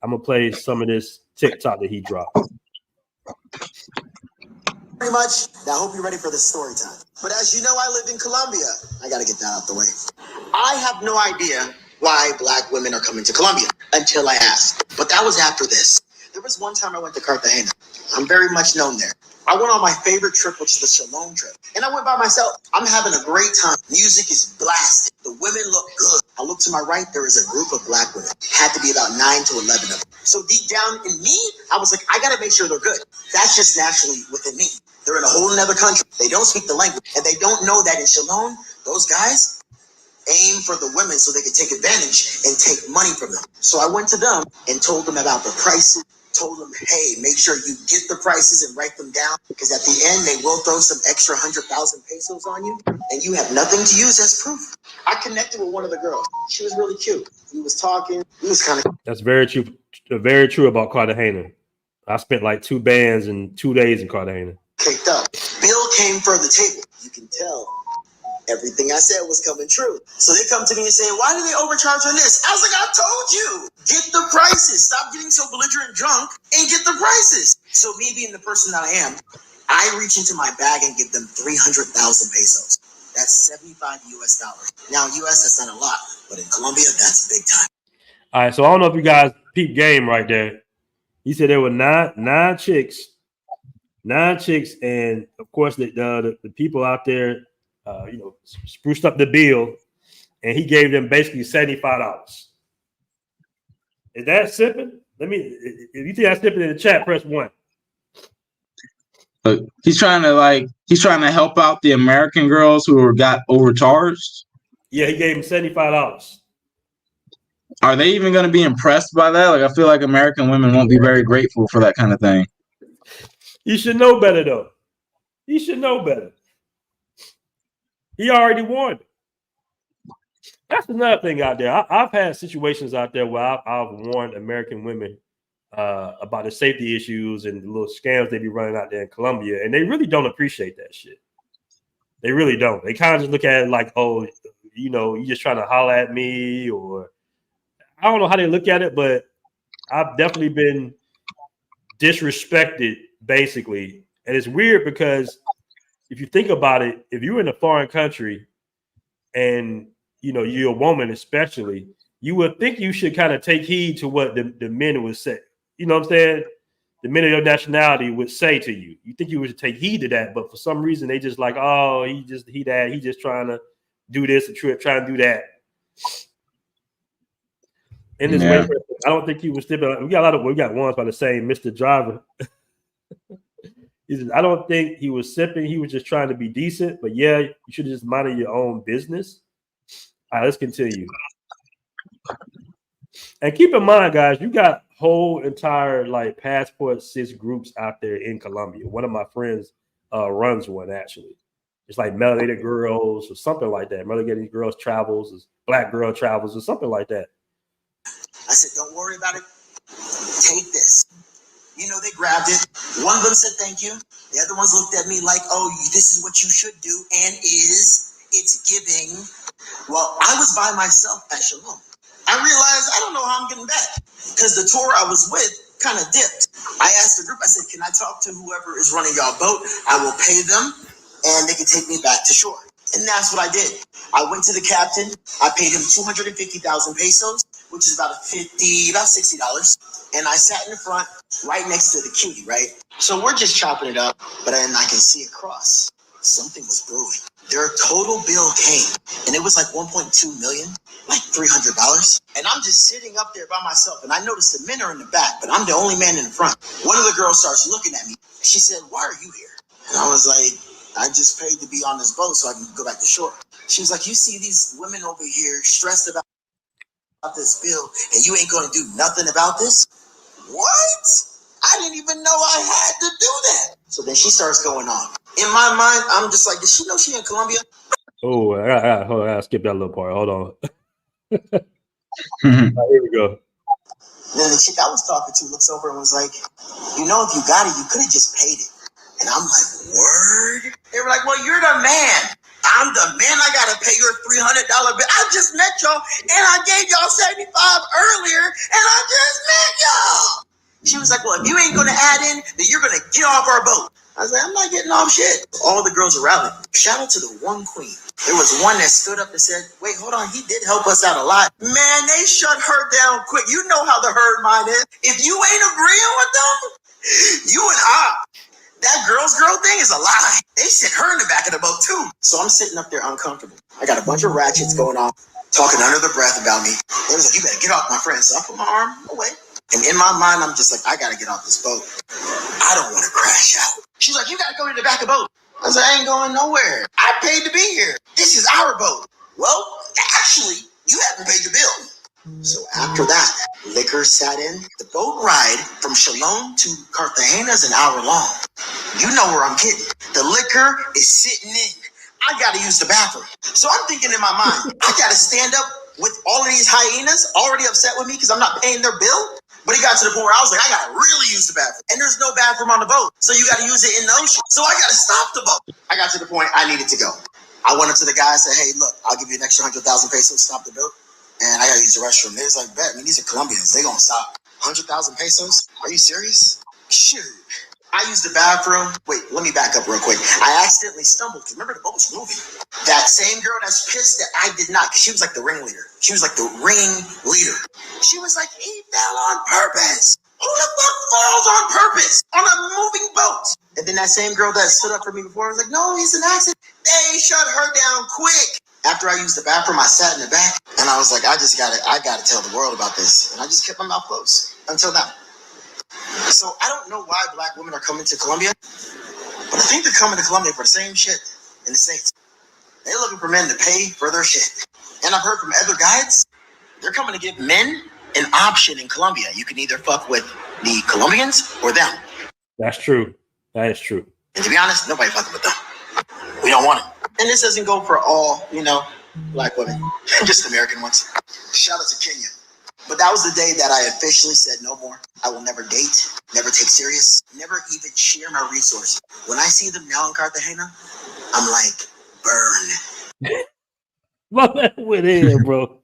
I'm gonna play some of this TikTok that he dropped. Pretty much. Now, I hope you're ready for this story time. But as you know, I live in Colombia. I got to get that out the way. I have no idea why black women are coming to Colombia until I asked. But that was after this. There was one time I went to Cartagena. I'm very much known there. I went on my favorite trip, which is the Shalom trip. And I went by myself. I'm having a great time. Music is blasted. The women look good. I look to my right. There is a group of black women. Had to be about 9 to 11 of them. So deep down in me, I was like, I got to make sure they're good. That's just naturally within me. They're in a whole nother country. They don't speak the language. And they don't know that in Shalom, those guys aim for the women so they can take advantage and take money from them. So I went to them and told them about the prices. Told them, hey, make sure you get the prices and write them down, because at the end they will throw some extra 100,000 pesos on you and you have nothing to use as proof. I connected with one of the girls. She was really cute. We was talking. We was kind of. That's very true. Very true about Cartagena. I spent like 2 bands in 2 days in Cartagena. Kicked up. Bill came for the table. You can tell everything I said was coming true. So they come to me and say, why do they overcharge on this? I was like, I told you, get the prices. Stop getting so belligerent drunk and get the prices. So me being the person that I am, I reach into my bag and give them 300,000 pesos. That's 75 US dollars. Now in US, that's not a lot, but in Colombia, that's big time. All right, so I don't know if you guys peep game right there. He said there were nine chicks, and of course the people out there, spruced up the bill, and he gave them basically $75. Is that sipping? If you think that's sipping in the chat, press 1. He's trying to help out the American girls who got overcharged. Yeah, he gave them $75. Are they even going to be impressed by that? Like, I feel like American women won't be very grateful for that kind of thing. You should know better, though. He should know better. He already won. That's another thing out there. I've had situations out there where I've warned American women about the safety issues and the little scams they be running out there in Colombia, and they really don't appreciate that shit. They really don't. They kind of just look at it like, oh, you just trying to holler at me, or I don't know how they look at it, but I've definitely been disrespected, basically. And it's weird because if you think about it, if you're in a foreign country and you're a woman, especially, you would think you should kind of take heed to what the men would say. You know what I'm saying? The men of your nationality would say to you. You think you would take heed to that, but for some reason they just like, oh, he just trying to do this and trying to do that. In this way, I don't think he was stipping. We got ones by the same Mr. Driver. He says, I don't think he was sipping. He was just trying to be decent. But yeah, you should just mind your own business. All right, let's continue. And keep in mind, guys, you got whole entire passport cis groups out there in Colombia. One of my friends runs one, actually. It's like melanated girls or something like that. Melanated girls travels, or black girl travels, or something like that. I said, don't worry about it. Take this. They grabbed it. One of them said thank you. The other ones looked at me like, oh, this is what you should do. And it's giving. Well, I was by myself at Shalom. I realized I don't know how I'm getting back because the tour I was with kind of dipped. I asked the group, I said, can I talk to whoever is running y'all boat? I will pay them and they can take me back to shore. And that's what I did. I went to the captain. I paid him 250,000 pesos, which is about $60. And I sat in the front right next to the cutie, right? So we're just chopping it up, but then I can see across. Something was brewing. Their total bill came, and it was like 1.2 million, like $300. And I'm just sitting up there by myself, and I noticed the men are in the back, but I'm the only man in the front. One of the girls starts looking at me. She said, why are you here? And I was like, I just paid to be on this boat so I can go back to shore. She was like, you see these women over here stressed about this bill, and you ain't going to do nothing about this? What? I didn't even know I had to do that. So then she starts going on. In my mind, I'm just like, does she know she in Colombia? Oh, I gotta skip that little part. Hold on. Here we go. Then the chick I was talking to looks over and was like, if you got it, you could have just paid it. And I'm like, word? They were like, well, you're the man. I'm the man. I got to pay your $300 bill. I just met y'all, and I gave y'all 75 earlier, and I just met y'all. She was like, well, if you ain't going to add in, then you're going to get off our boat. I was like, I'm not getting off shit. All the girls are rallying. Shout out to the one queen. There was one that stood up and said, wait, hold on. He did help us out a lot. Man, they shut her down quick. You know how the herd mind is. If you ain't agreeing with them, you and I. That girl's girl thing is a lie. They sit her in the back of the boat too. So I'm sitting up there uncomfortable. I got a bunch of ratchets going on, talking under the breath about me. They was like, you better get off my friend. So I put my arm away. And in my mind, I'm just like, I gotta get off this boat. I don't want to crash out. She's like, you gotta go to the back of the boat. I was like, I ain't going nowhere. I paid to be here. This is our boat. Well, actually, you haven't paid your bill. So after that, liquor sat in. The boat ride from Shalom to Cartagena is an hour long. You know where I'm getting. The liquor is sitting in. I gotta use the bathroom. So I'm thinking in my mind, I gotta stand up with all of these hyenas already upset with me because I'm not paying their bill. But it got to the point where I was like, I gotta really use the bathroom. And there's no bathroom on the boat. So you gotta use it in the ocean. So I gotta stop the boat. I got to the point I needed to go. I went up to the guy and said, hey, look, I'll give you an extra 100,000 pesos to stop the boat. And I gotta use the restroom. They was like, bet, I mean, these are Colombians. They gonna stop. 100,000 pesos? Are you serious? Shoot. I used the bathroom. Wait, let me back up real quick. I accidentally stumbled. Remember, the boat was moving. That same girl that's pissed that I did not, she was like the ringleader. She was like the ringleader. She was like, he fell on purpose. Who the fuck falls on purpose on a moving boat? And then that same girl that stood up for me before was like, no, he's an accident. They shut her down quick. After I used the bathroom, I sat in the back and I was like, I gotta tell the world about this. And I just kept my mouth closed until now. So I don't know why black women are coming to Colombia, but I think they're coming to Colombia for the same shit in the States. They're looking for men to pay for their shit. And I've heard from other guides, they're coming to give men an option in Colombia. You can either fuck with the Colombians or them. That's true. That is true. And to be honest, nobody fucking with them. We don't want them. And this doesn't go for all, black women, just American ones. Shout out to Kenya. But that was the day that I officially said no more. I will never date, never take serious, never even share my resources. When I see them now in Cartagena, I'm like, burn. My man went in, bro.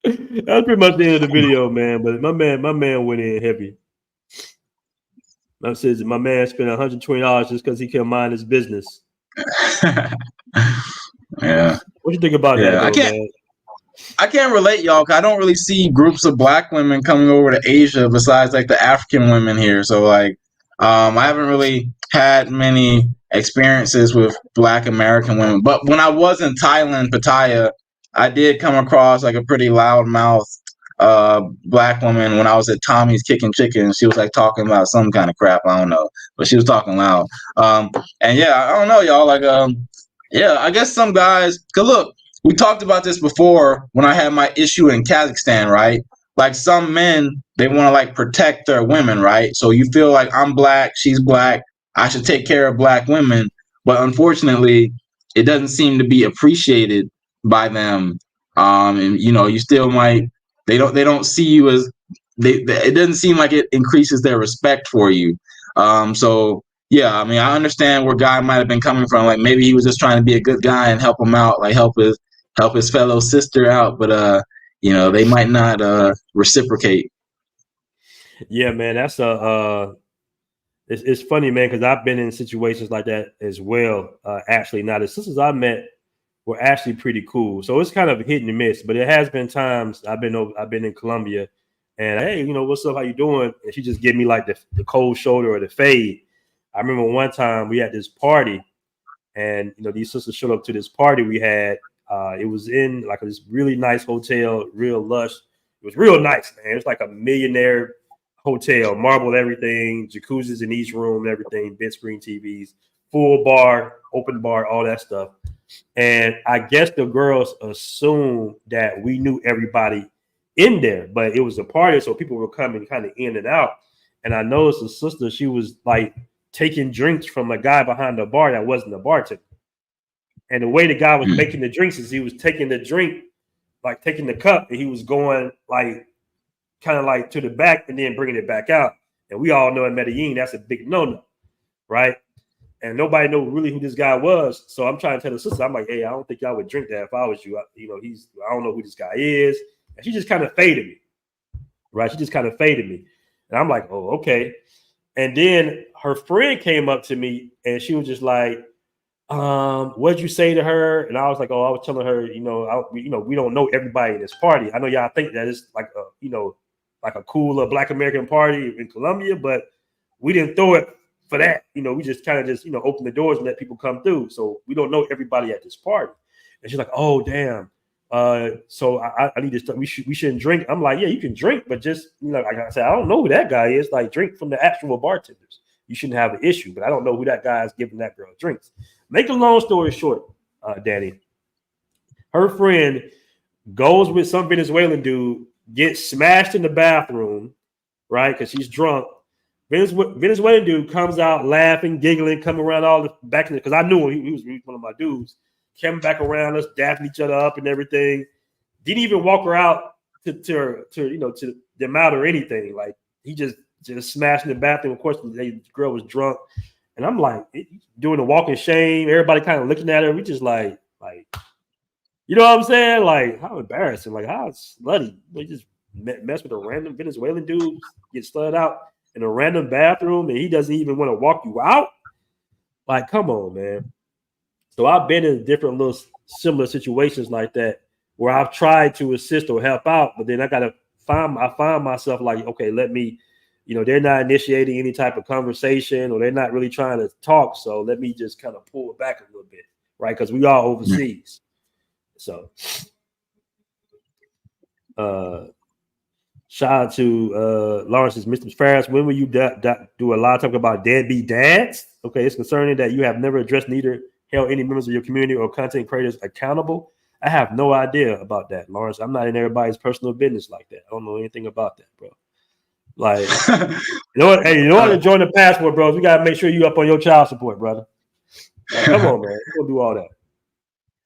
That's pretty much the end of the video, man. But my man went in heavy. I says my man spent $120 just because he can mind his business. Yeah. What you think about that, though, man? I can't relate, y'all, because I don't really see groups of black women coming over to Asia besides like the African women here. So like, I haven't really had many experiences with black American women. But when I was in Thailand, Pattaya, I did come across like a pretty loudmouth black woman when I was at Tommy's Kicking Chicken. She was like talking about some kind of crap. I don't know, but she was talking loud. And yeah, I don't know, y'all. Like, yeah, I guess some guys. Cause look, we talked about this before when I had my issue in Kazakhstan, right? Like some men, they want to like protect their women, right? So you feel like I'm black, she's black, I should take care of black women, but unfortunately, it doesn't seem to be appreciated by them. And you still might. They don't see you as it doesn't seem like it increases their respect for you. So yeah, I mean, I understand where guy might have been coming from. Like maybe he was just trying to be a good guy and help him out, like help his fellow sister out. But they might not reciprocate. Yeah, man, that's it's funny, man, because I've been in situations like that as well. Actually, now the sisters I met were actually pretty cool. So it's kind of hit and miss, but it has been times I've been in Colombia and hey, what's up? How you doing? And she just give me like the cold shoulder or the fade. I remember one time we had this party and, these sisters showed up to this party we had. It was in like this really nice hotel, real lush. It was real nice, man. It was like a millionaire hotel, marble everything, jacuzzis in each room, everything, big screen TVs, full bar, open bar, all that stuff. And I guess the girls assumed that we knew everybody in there, but it was a party, so people were coming kind of in and out. And I noticed the sister, she was like taking drinks from a guy behind the bar that wasn't a bartender. And the way the guy was making the drinks is he was taking the drink, like taking the cup, and he was going like kind of like to the back and then bringing it back out. And we all know in Medellin, that's a big no-no, right? and nobody know really who this guy was. So I'm trying to tell the sister, I'm like, hey, I don't think y'all would drink that if I was you. I don't know who this guy is. And she just kind of faded me, right? She just kind of faded me. And I'm like, oh, okay. And then her friend came up to me and she was just like, what'd you say to her? And I was like, oh, I was telling her, we don't know everybody in this party. I know y'all think that it's like a cool Black American party in Colombia, but we didn't throw it for that. We just kind of open the doors and let people come through. So we don't know everybody at this party. And she's like, oh, damn. So I need to start. We shouldn't drink. I'm like, yeah, you can drink, but just, like I said, I don't know who that guy is. Like, drink from the actual bartenders. You shouldn't have an issue, but I don't know who that guy is giving that girl drinks. Make a long story short, Danny, her friend goes with some Venezuelan dude, gets smashed in the bathroom, right? Because she's drunk. Venezuelan dude comes out laughing, giggling, coming around all the back in because I knew him. He was one of my dudes. Came back around us, dapping each other up and everything. Didn't even walk her out to them out or anything. Like he just smashed in the bathroom. Of course, the girl was drunk. And I'm like, doing the walking shame. Everybody kind of looking at her. We just like, you know what I'm saying? Like, how embarrassing. Like, how slutty. They just mess with a random Venezuelan dude, get slutted out in a random bathroom, and he doesn't even want to walk you out. Like, come on, man. So I've been in different little similar situations like that where I've tried to assist or help out, but then I find myself like, okay, let me, they're not initiating any type of conversation or they're not really trying to talk. So let me just kind of pull it back a little bit, right? Because we are overseas. So shout out to Lawrence's Mr. Ferris. When will you do a lot of talk about deadbeat dads? Okay, it's concerning that you have never addressed neither held any members of your community or content creators accountable. I have no idea about that, Lawrence. I'm not in everybody's personal business like that. I don't know anything about that, bro. Like, you know what? Hey, in order to join the passport, bros, we gotta make sure you up on your child support, brother. Like, come on, man. We're gonna do all that.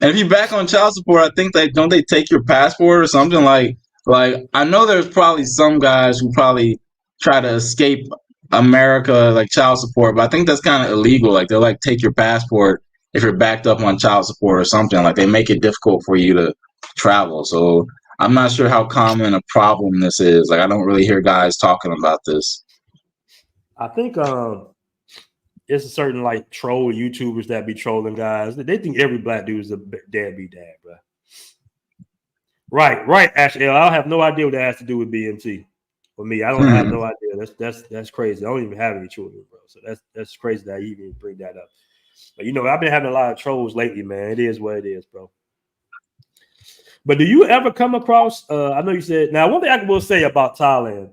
And if you're back on child support, I think don't they take your passport or something like I know there's probably some guys who probably try to escape America like child support, but I think that's kind of illegal. Like they'll like take your passport if you're backed up on child support or something. Like they make it difficult for you to travel. So I'm not sure how common a problem this is. Like I don't really hear guys talking about this. I think it's a certain like troll YouTubers that be trolling guys. They think every Black dude is a deadbeat dad, bro. Right, Ashley. I have no idea what that has to do with BMT. For me, I don't have no idea. That's crazy. I don't even have any children, bro. So that's crazy that you even bring that up. But I've been having a lot of trolls lately, man. It is what it is, bro. But do you ever come across? I know you said. Now, one thing I will say about Thailand,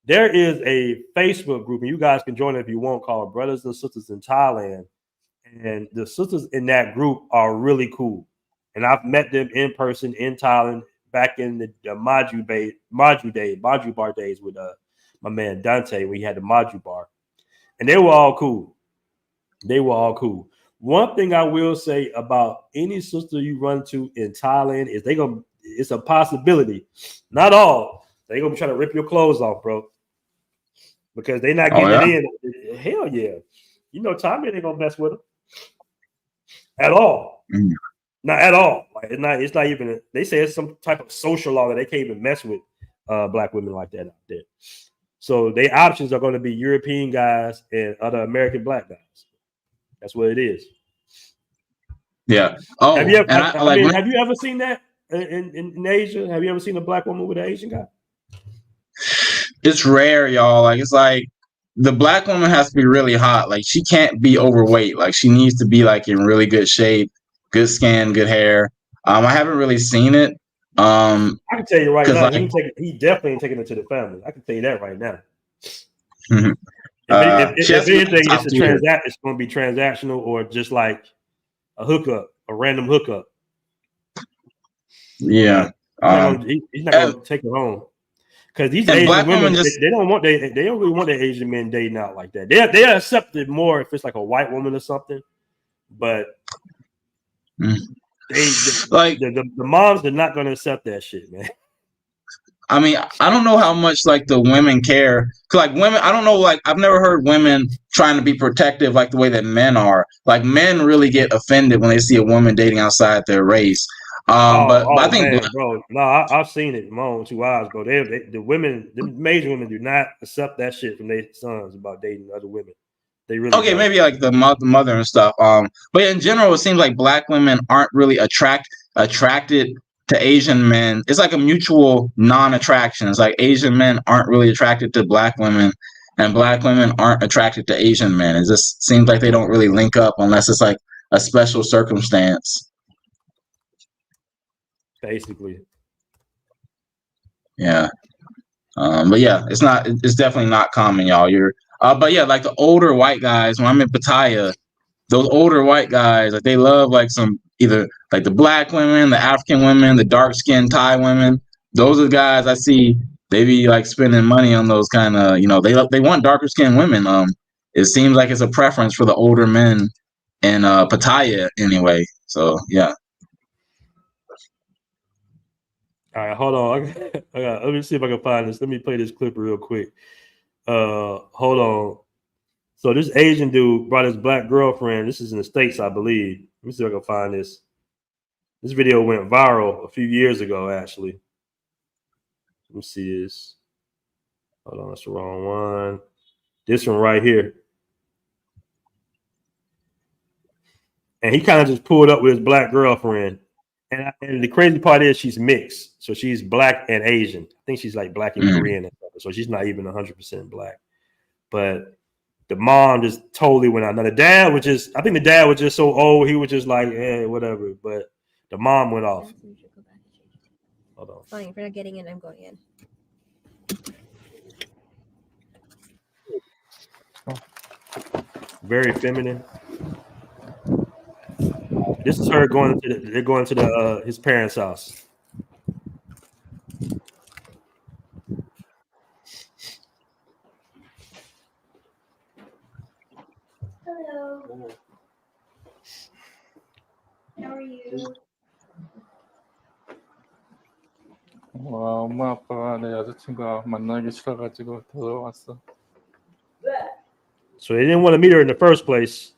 there is a Facebook group, and you guys can join it if you want, called Brothers and Sisters in Thailand. And the sisters in that group are really cool. And I've met them in person in Thailand back in the Maju Bar days with my man Dante when he had the Maju Bar. And they were all cool. One thing I will say about any sister you run to in Thailand is it's a possibility. Not all. They're going to be trying to rip your clothes off, bro. Because they're not getting it in. Hell yeah. Thailand ain't going to mess with them. At all. Mm-hmm. Not at all. Like it's not even. They say it's some type of social law that they can't even mess with Black women like that out there. So their options are going to be European guys and other American Black guys. That's what it is. Yeah. Oh, have you ever seen that in Asia? Have you ever seen a Black woman with an Asian guy? It's rare, y'all. Like it's like the Black woman has to be really hot. Like she can't be overweight. Like she needs to be like in really good shape. Good skin, good hair. I haven't really seen it. I can tell you right now, he definitely ain't taking it to the family. I can tell you that right now. Mm-hmm. If anything, it's going to be transactional or just like a hookup, a random hookup. Yeah, he's not going to take it home because these Asian women they don't really want their Asian men dating out like that. They accept it more if it's like a white woman or something, but. The moms are not going to accept that shit, man. I mean, I don't know how much like the women care. 'Cause, like women, I don't know. Like I've never heard women trying to be protective like the way that men are. Like men really get offended when they see a woman dating outside their race. But I think Man, bro. No, I've seen it in my own two eyes, bro. The women, the major women, do not accept that shit from their sons about dating other women. They really okay, don't. maybe like the mother and stuff. But in general, it seems like black women aren't really attracted to Asian men. It's like a mutual non-attraction. It's like Asian men aren't really attracted to black women, and black women aren't attracted to Asian men. It just seems like they don't really link up unless it's like a special circumstance. Basically. Yeah. But yeah, it's definitely not common, y'all. But yeah, like the older white guys, when I'm in Pattaya, those older white guys, like they love like some either like the black women, the African women, the dark skinned Thai women. Those are the guys I see. They be like spending money on those kind of, they want darker skinned women. It seems like it's a preference for the older men in Pattaya anyway. So yeah. All right, hold on. Let me see if I can find this. Let me play this clip real quick. Hold on. So this Asian dude brought his black girlfriend. This is in the States, I believe. Let me see if I can find this. This video went viral a few years ago, actually. Let me see this. Hold on, that's the wrong one. This one right here. And he kind of just pulled up with his black girlfriend. And the crazy part is she's mixed. So she's black and Asian. I think she's like black and Korean. So she's not even 100% black. But the mom just totally went out. Now the dad was just, I think the dad was just so old, he was just like, whatever. But the mom went off. Hold on. Fine, if you're not getting in, I'm going in. Very feminine. This is her going to his parents' house. Hello. How are you? 와, 엄마 아빠가 내 여자친구가 만나기 싫어가지고 들어왔어. So they didn't want to meet her in the first place.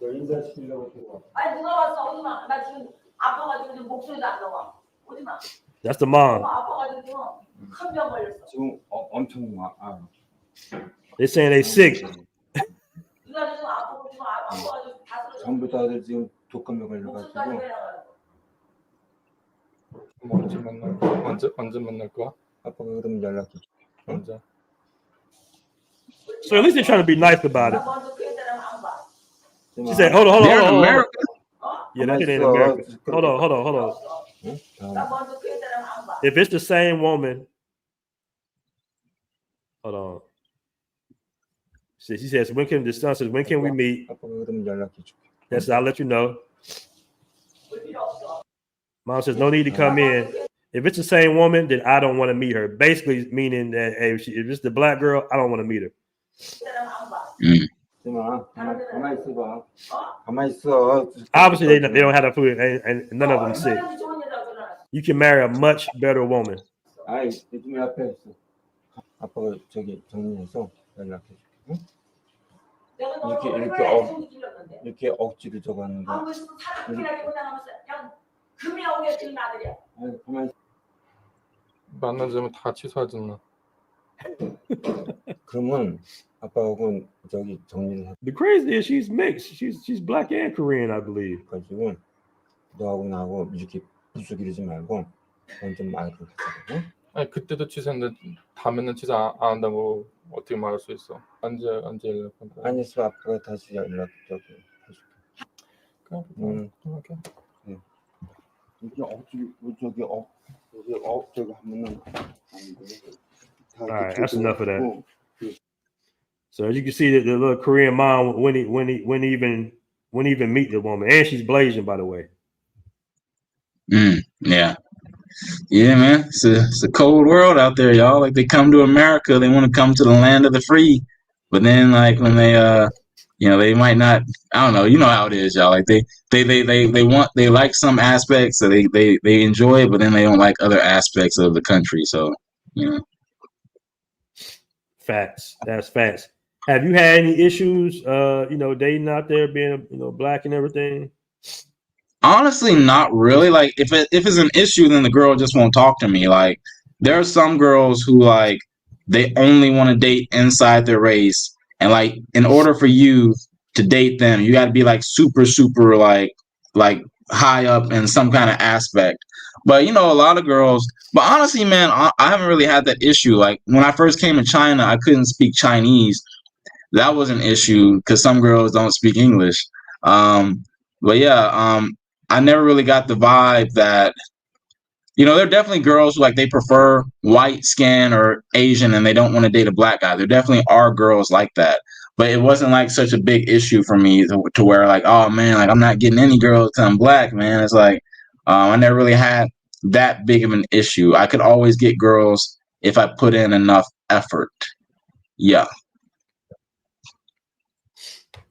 That's the mom. They're saying they sick. 전부 다들 지금 독감에 걸려가지고 언제 만날 거야? 아빠가 그러면 연락해. 언제? So at least they're trying to be nice about it. She said, hold on. Yeah, that ain't America. Hold on. If it's the same woman, hold on. She says, when can we meet? Yes, I'll let you know. Mom says, no need to come in. If it's the same woman, then I don't want to meet her. Basically meaning that if it's the black girl, I don't want to meet her. Obviously, they don't have the food, and none of them sick. You can marry a much better woman. 아빠가 저기 정리해서 연락해. 이렇게 억지로 저거 하는 거. 만나자면 다 취소하잖아. 그러면 아빠하고 저기 정리를 해. The crazy is she's mixed. She's black and Korean, I believe. 가지고 너하고 나하고 이렇게 부수기르지 말고 좀 많이 그렇게 하고. 아니 그때도 취소했는데 다음에는 취소 안 한다고 어떻게 말할 수 있어? 언제 연락할 거야? 아니 있어 아빠가 다시 연락 저기 해줄게. 오케이. 이게 저기 하면은 all right, that's enough of that. So as you can see, the little Korean mom wouldn't even meet the woman, and she's Blasian, by the way. Yeah, man. It's a cold world out there, y'all. Like they come to America, they want to come to the land of the free, but then like when they they might not. I don't know. You know how it is, y'all. Like they like some aspects, so they enjoy it, but then they don't like other aspects of the country. So Facts. That's facts. Have you had any issues, dating out there, being, black and everything? Honestly, not really. Like if it's an issue, then the girl just won't talk to me. Like there are some girls who like they only want to date inside their race, and like in order for you to date them, you got to be like super super like high up in some kind of aspect. But a lot of girls. But honestly, man, I haven't really had that issue. Like when I first came to China, I couldn't speak Chinese. That was an issue because some girls don't speak English. But yeah, I never really got the vibe that there are definitely girls who like they prefer white skin or Asian and they don't want to date a black guy. There definitely are girls like that, but it wasn't like such a big issue for me to where like, oh man, like I'm not getting any girls because I'm black, man. It's like I never really had that big of an issue. I could always get girls if I put in enough effort. Yeah.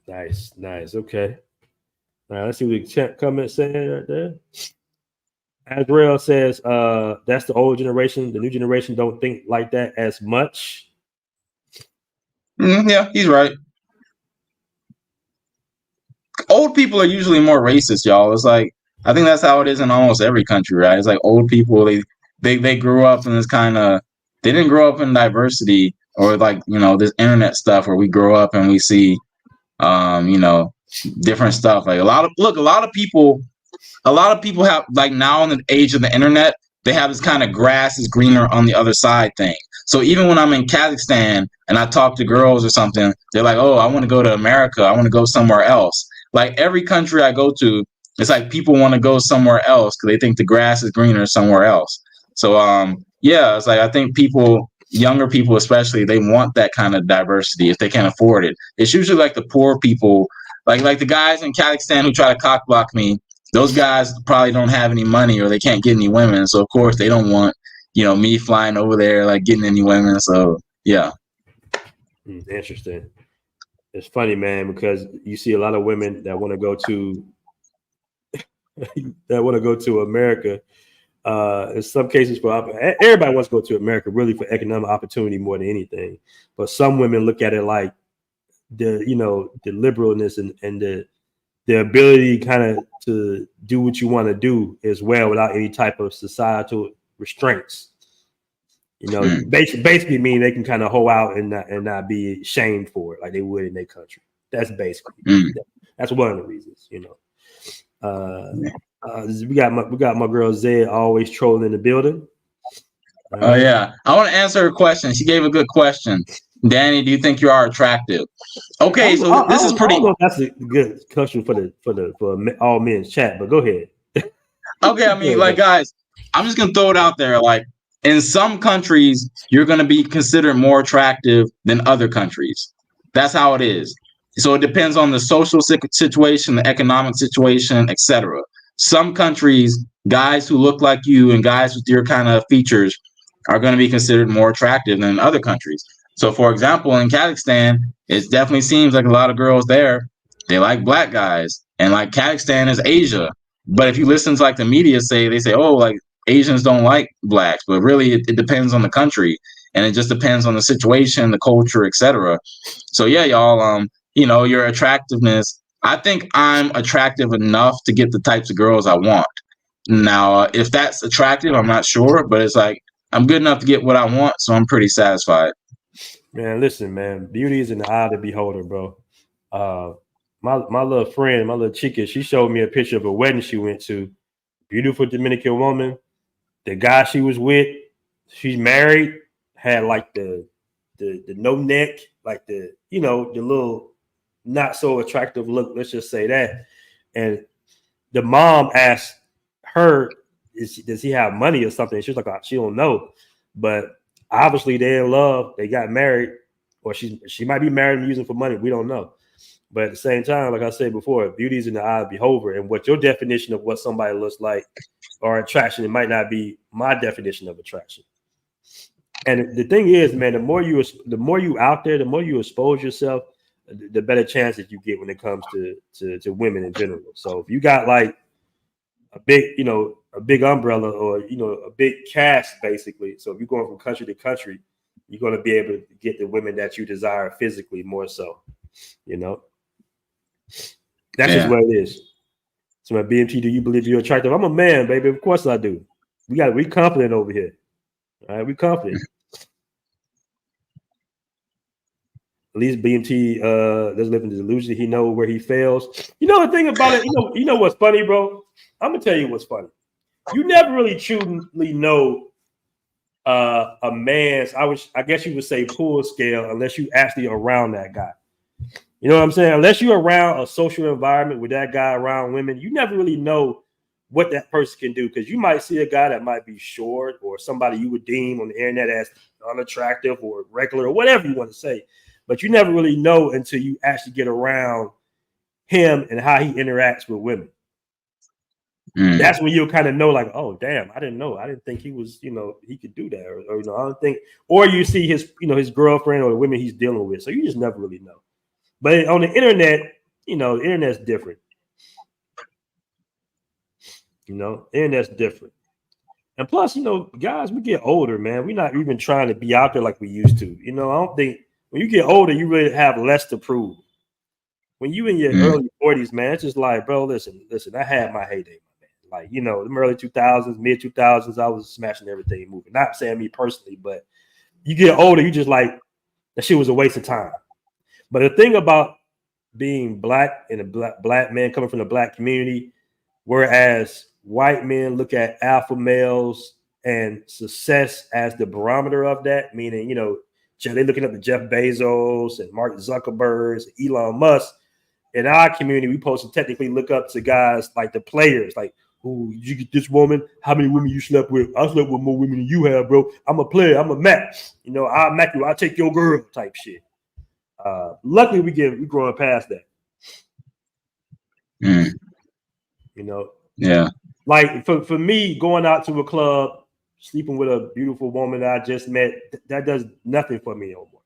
Nice. Okay. All right, let's see what the chat comment saying right there. Azrael says, that's the old generation. The new generation don't think like that as much. Yeah, he's right. Old people are usually more racist, y'all. It's like I think that's how it is in almost every country, right? It's like old people they grew up in this kind of they didn't grow up in diversity or like this internet stuff where we grow up and we see different stuff. Like a lot of people have like now in the age of the internet, they have this kind of grass is greener on the other side thing. So even when I'm in Kazakhstan and I talk to girls or something, they're like, oh, I want to go to America. I want to go somewhere else. Like every country I go to, it's like people want to go somewhere else because they think the grass is greener somewhere else. So yeah, it's like I think younger people especially, they want that kind of diversity if they can't afford it. It's usually like the poor people, like the guys in Kazakhstan who try to cock block me. Those guys probably don't have any money or they can't get any women. So of course they don't want, me flying over there, like getting any women. So yeah. Interesting. It's funny, man, because you see a lot of women that want to go to America. In some cases, everybody wants to go to America really for economic opportunity more than anything. But some women look at it like the liberalness and the ability kind of to do what you want to do as well without any type of societal restraints. Basically mean they can kind of hold out and not be shamed for it like they would in their country. That's basically that's one of the reasons. We got my girl Zed always trolling in the building. Oh yeah, I want to answer her question. She gave a good question. Danny, do you think you are attractive? Okay, so this is pretty. I don't know if that's a good question for all men's chat, but go ahead. Okay, I mean, like guys, I'm just gonna throw it out there. Like in some countries, you're gonna be considered more attractive than other countries. That's how it is. So it depends on the social situation, the economic situation, etc. Some countries, guys who look like you and guys with your kind of features are going to be considered more attractive than other countries. So, for example, in Kazakhstan, it definitely seems like a lot of girls there, they like black guys. And like Kazakhstan is Asia. But if you listen to like the media they say, oh, like Asians don't like blacks. But really, it depends on the country. And it just depends on the situation, the culture, etc. So, yeah, y'all, your attractiveness. I think I'm attractive enough to get the types of girls I want. Now, if that's attractive, I'm not sure. But it's like, I'm good enough to get what I want, so I'm pretty satisfied. Man, listen, man. Beauty is in the eye of the beholder, bro. My little friend, my little chica, she showed me a picture of a wedding she went to. Beautiful Dominican woman. The guy she was with, she's married, had like the no neck, like the little not so attractive look. Let's just say that. And the mom asked her, does he have money or something? She was like, she don't know. But obviously they're in love. They got married, or she might be married and using for money. We don't know. But at the same time, like I said before, beauty is in the eye of the beholder. And what your definition of what somebody looks like or attraction, it might not be my definition of attraction. And the thing is, man, the more you out there, the more you expose yourself, the better chances you get when it comes to women in general. So if you got like a big umbrella or a big cast basically. So if you're going from country to country, you're going to be able to get the women that you desire physically more so. You know, that's just what it is. So my BMT, do you believe you're attractive? I'm a man, baby. Of course I do. We confident over here. All right, we confident. At least BMT doesn't live in the delusion. He knows where he fails. You know the thing about it. You know what's funny, bro? I'm gonna tell you what's funny. You never really truly know a man's. I guess you would say pull scale unless you actually around that guy. You know what I'm saying? Unless you're around a social environment with that guy around women, you never really know what that person can do, because you might see a guy that might be short or somebody you would deem on the internet as unattractive or regular or whatever you want to say. But you never really know until you actually get around him and how he interacts with women. That's when you'll kind of know, like, oh, damn, I didn't know. I didn't think he was, he could do that. Or I don't think, or you see his, his girlfriend or the women he's dealing with. So you just never really know. But on the internet, the internet's different. Internet's different. And plus, guys, we get older, man. We're not even trying to be out there like we used to. I don't think when you get older, you really have less to prove. When you in your early 40s, man, it's just like, bro, listen, I had my heyday, man. Like, the early 2000s, mid 2000s, I was smashing everything moving. Not saying me personally, but you get older, you just like, that shit was a waste of time. But the thing about being black and a black man coming from the black community, whereas white men look at alpha males and success as the barometer of that, meaning, they're looking at the Jeff Bezos and Mark Zuckerberg, Elon Musk. In our community, we're supposed to technically look up to guys like the players, like, oh, did you get this woman? How many women you slept with? I slept with more women than you have, bro. I'm a player. I'm a match. I'll match you. I'll take your girl type shit. Luckily, we're growing past that. Yeah. Like for me, going out to a club, sleeping with a beautiful woman that I just met, that does nothing for me no more.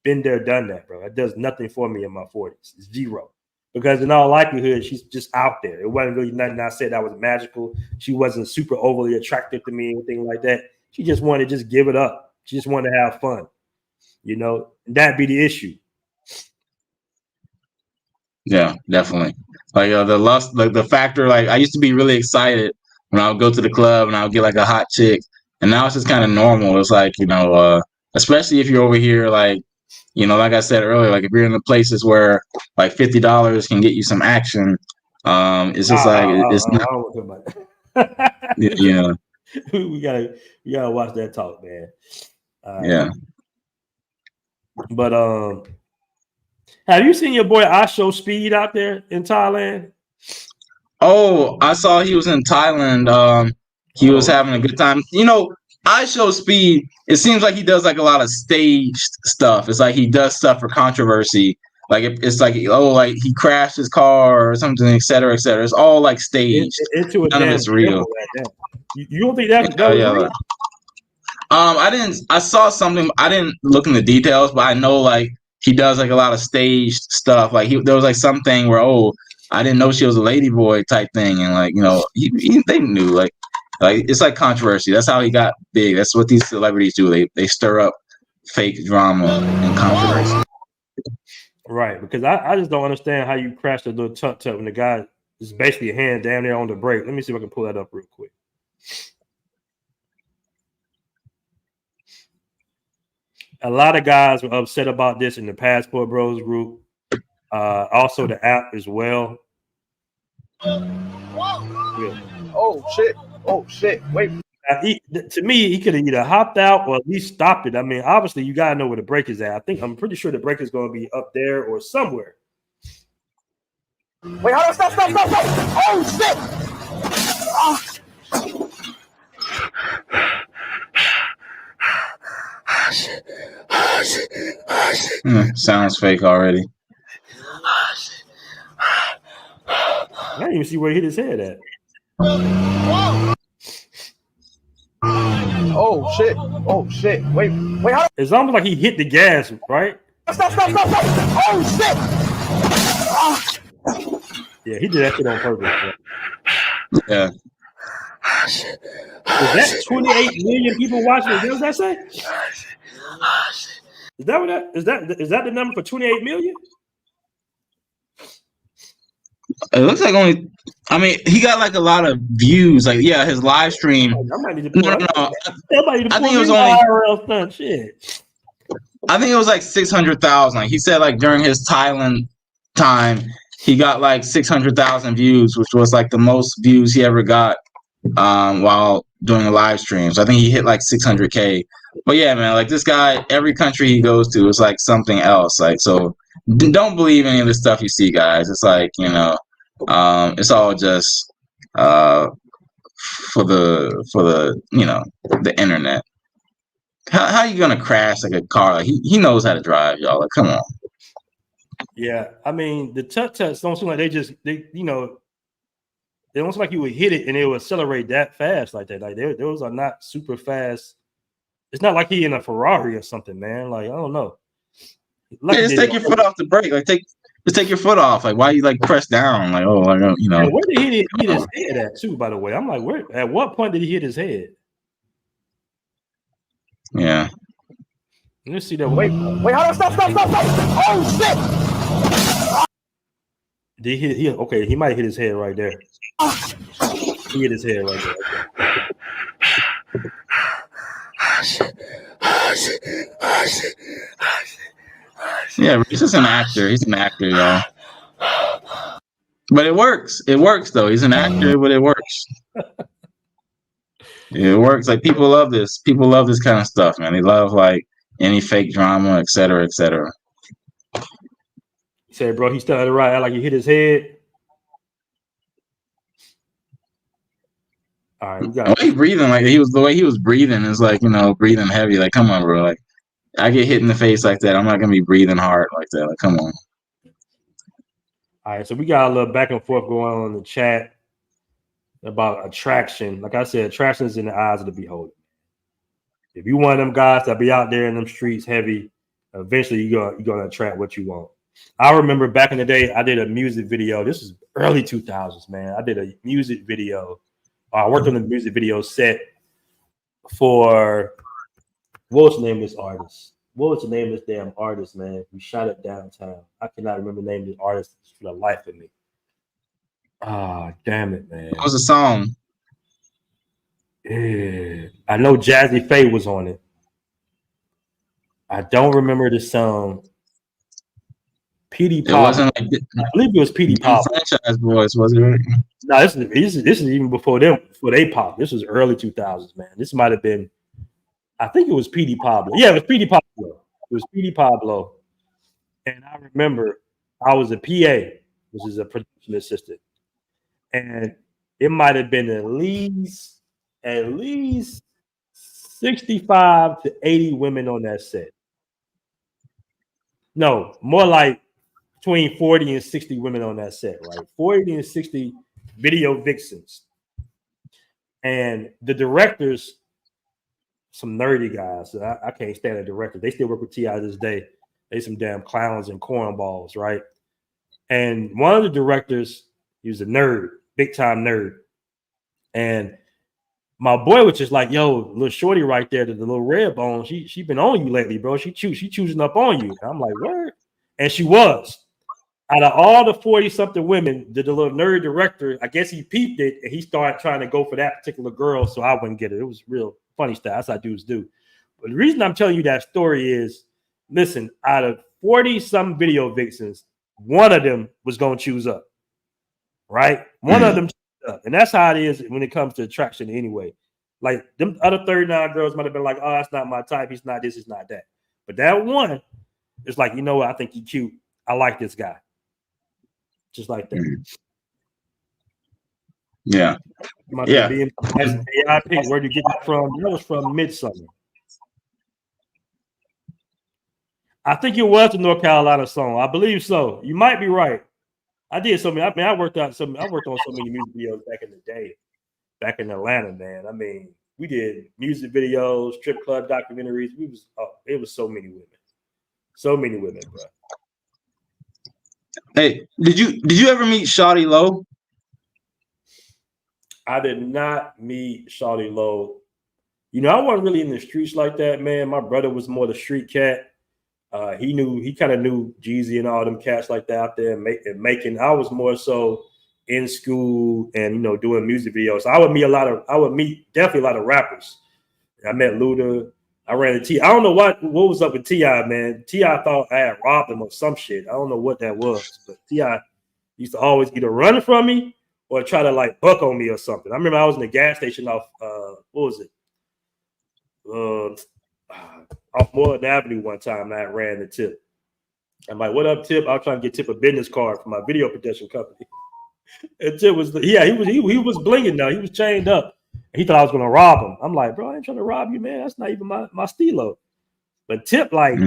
Been there, done that, bro. It does nothing for me in my 40s. It's zero. Because in all likelihood, she's just out there. It wasn't really nothing I said that was magical. She wasn't super overly attractive to me, anything like that. She just wanted to just give it up. She just wanted to have fun. That'd be the issue. Yeah, definitely. Like the lust, like the factor, like I used to be really excited when I would go to the club and I would get like a hot chick, and now it's just kind of normal. It's like, especially if you're over here, like, like I said earlier, like if you're in the places where like $50 can get you some action, it's just it's not. I don't know about that. Yeah. we gotta watch that talk, man. Yeah. But have you seen your boy Asho Speed out there in Thailand? Oh, I saw he was in Thailand. He was having a good time. I Show Speed, it seems like he does like a lot of staged stuff. It's like he does stuff for controversy. Like it's like, like he crashed his car or something, et cetera, et cetera. It's all like staged. None of it's real. You don't think that was real? I saw something. I didn't look in the details, but I know like he does like a lot of staged stuff. Like there was like something where, I didn't know she was a lady boy type thing, and like they knew like it's like controversy. That's how he got big. That's what these celebrities do. They stir up fake drama and controversy. Right, because I just don't understand how you crash a little tut when the guy is basically a hand down there on the brake. Let me see if I can pull that up real quick. A lot of guys were upset about this in the Passport Bros group. Also the app as well. Yeah. Oh shit! Wait. To me, he could have either hopped out or at least stopped it. I mean, obviously, you gotta know where the brake is at. I'm pretty sure the brake is going to be up there or somewhere. Wait, hold on! Stop! Oh shit! Sounds fake already. I didn't even see where he hit his head at. Oh shit! Wait! It's almost like he hit the gas, right? Stop! Oh shit! Yeah, he did that shit on purpose. Yeah. Is that 28 million people watching it? What does that say? Is that what that is that the number for 28 million? It looks like only. I mean, he got like a lot of views. Like, yeah, his live stream. I might need to No, pull no. I think it was only. IRL stunt shit. I think it was like 600,000. Like he said, like during his Thailand time, he got like 600,000 views, which was like the most views he ever got while doing a live stream. So I think he hit like 600K. But yeah, man, like this guy, every country he goes to is like something else. Like, so don't believe any of the stuff you see, guys. It's like, it's all just for the the internet. How you gonna crash like a car? Like, he knows how to drive, y'all. Like, come on. Yeah, I mean the tut-tuts don't seem like they it don't seem like you would hit it and it would accelerate that fast like that. Like those are not super fast. It's not like he in a Ferrari or something, man. Like, I don't know. Yeah, just take your foot off the brake. Like just take your foot off. Like, why you like press down? Like, oh, I don't, And where did he hit his head at too? By the way, I'm like, where? At what point did he hit his head? Yeah. Let's see that. Wait, hold on, stop. Oh, shit. Did he okay, he might have hit his head right there. He hit his head right there. Yeah, he's just an actor. He's an actor, y'all. But it works. It works, though. He's an actor, but it works. It works. Like, people love this. People love this kind of stuff, man. They love, like, any fake drama, et cetera, et cetera. He said, bro, he started to ride like he hit his head. All right, we got the way breathing, like the way he was breathing is like, breathing heavy. Like, come on, bro. Like, I get hit in the face like that. I'm not gonna be breathing hard like that. Like, come on. All right, so we got a little back and forth going on in the chat about attraction. Like I said, attraction is in the eyes of the beholder. If you one of them guys that be out there in them streets heavy, eventually you're gonna attract what you want. I remember back in the day, I did a music video. This is early 2000s, man. I did a music video. I worked on the music video set for, what was the name of this artist? What was the name of this damn artist, man? We shot it downtown. I cannot remember the name of the artist for the life of me. Ah, damn it, man. What was the song? Yeah. I know Jazzy Faye was on it. I don't remember the song. PD Pop. It wasn't like, I believe it was PD Pop. Franchise Boys, was it? No, this is even before them, before they popped. This was early 2000s, man. This might have been, I think it was PD Pablo. Yeah, it was PD Pablo. It was PD Pablo. And I remember I was a PA, which is a production assistant. And it might have been at least 65 to 80 women on that set. No, more like between 40 and 60 women on that set, right? 40 and 60 video vixens. And the directors, some nerdy guys. I can't stand a director. They still work with T.I. to this day. They some damn clowns and cornballs, right? And one of the directors, he was a nerd, big time nerd. And my boy was just like, yo, little shorty right there, the little red bone, she been on you lately, bro. She choosing up on you. And I'm like, what? And she was. Out of all the 40-something women, the little nerd director, I guess he peeped it and he started trying to go for that particular girl, so I wouldn't get it. It was real funny stuff. That's how dudes do. But the reason I'm telling you that story is, listen, out of 40-some video vixens, one of them was going to choose up, right? One of them choose up. And that's how it is when it comes to attraction anyway. Like, them other 39 girls might have been like, oh, that's not my type. He's not this, he's not that. But that one is like, you know what? I think he's cute. I like this guy. Just like that. Yeah. Yeah. AI pick. Where'd you get that from? That was from Midsummer. I think it was the North Carolina song. I believe so. You might be right. I did so many. I mean, I worked on so many music videos back in the day, back in Atlanta, man. I mean, we did music videos, strip club documentaries. It was so many women, bro. Hey, did you ever meet Shawty Low? I did not meet Shawty Low. You know, I wasn't really in the streets like that, man. My brother was more the street cat. He kind of knew Jeezy and all them cats like that out there and making. I was more so in school and doing music videos. So I would meet definitely a lot of rappers. I met Luda. I ran into T. I don't know what was up with T.I., man. T.I. thought I had robbed him or some shit. I don't know what that was, but T.I. used to always either run from me or try to like buck on me or something. I remember I was in the gas station off what was it? Off Moreland Avenue one time, and I ran the Tip. I'm like, "What up, Tip?" I was trying to get Tip a business card for my video production company. And Tip was, he was blinging now. He was chained up. He thought I was gonna rob him. I'm like, "Bro, I ain't trying to rob you, man. That's not even my stilo." But Tip, like,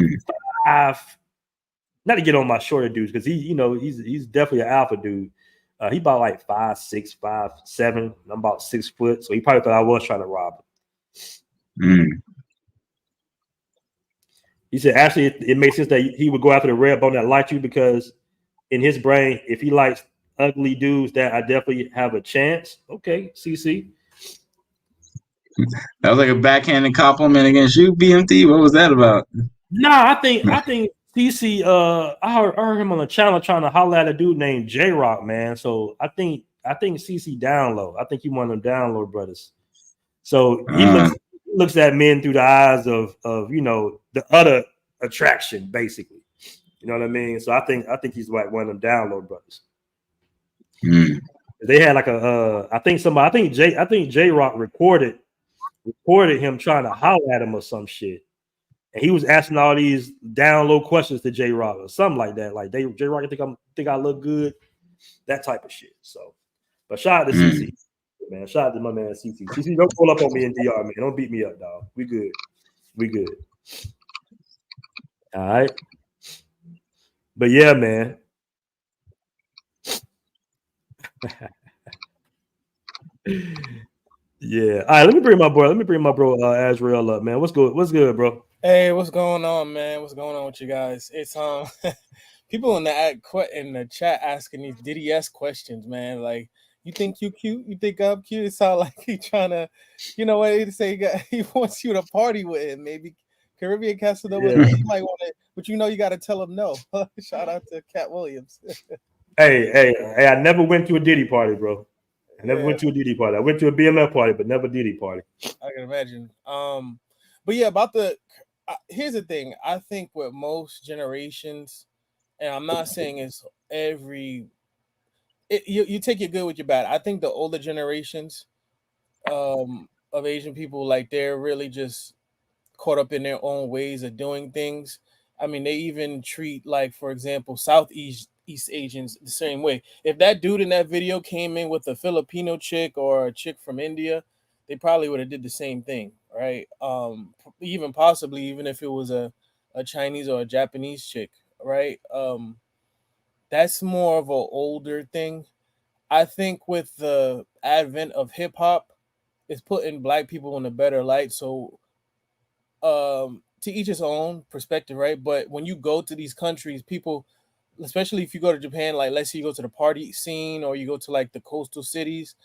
not to get on my shorter dudes because he's definitely an alpha dude. He about like 5'6", 5'7". I'm about 6 foot, so he probably thought I was trying to rob him. He said, actually, it makes sense that he would go after the red bone that liked you because in his brain, if he likes ugly dudes, that I definitely have a chance. Okay, CC. That was like a backhanded compliment against you, BMT. What was that about? Nah, I think CC. I heard him on the channel trying to holler at a dude named J Rock, man. So I think CC down low. I think he one of them down low brothers. So he looks at men through the eyes of the other attraction, basically. You know what I mean? So I think he's like one of them down low brothers. They had like I think J Rock recorded him trying to holler at him or some shit. And he was asking all these down low questions to J Rock or something like that. Like J Rock think I look good, that type of shit. So, but shout out to CC, man. Shout out to my man CC. CC, don't pull up on me in DR, man. Don't beat me up, dog. We good. All right. But yeah, man. Yeah. All right, let me bring my bro Azrael up, man. What's good, bro? Hey, what's going on, man? What's going on with you guys? It's people in the chat asking these DDS questions, man. Like, you think you cute? You think I'm cute? It sounds like he trying to, what he say? He wants you to party with him, maybe Caribbean Casanova. Yeah. You might want it, but you got to tell him no. Shout out to Cat Williams. Hey! I never went to a Diddy party, bro. I never went to a Diddy party. I went to a BMF party, but never Diddy party. I can imagine. But yeah, here's the thing. I think with most generations, and I'm not saying it's you take your good with your bad. I think the older generations of Asian people, like, they're really just caught up in their own ways of doing things. I mean, they even treat, like, for example, Southeast Asians the same way. If that dude in that video came in with a Filipino chick or a chick from India, they probably would have did the same thing, right? Even if it was a Chinese or a Japanese chick, right? That's more of an older thing. I think with the advent of hip hop, it's putting Black people in a better light. So to each his own perspective, right? But when you go to these countries, people, especially if you go to Japan, like, let's say you go to the party scene or you go to like the coastal cities,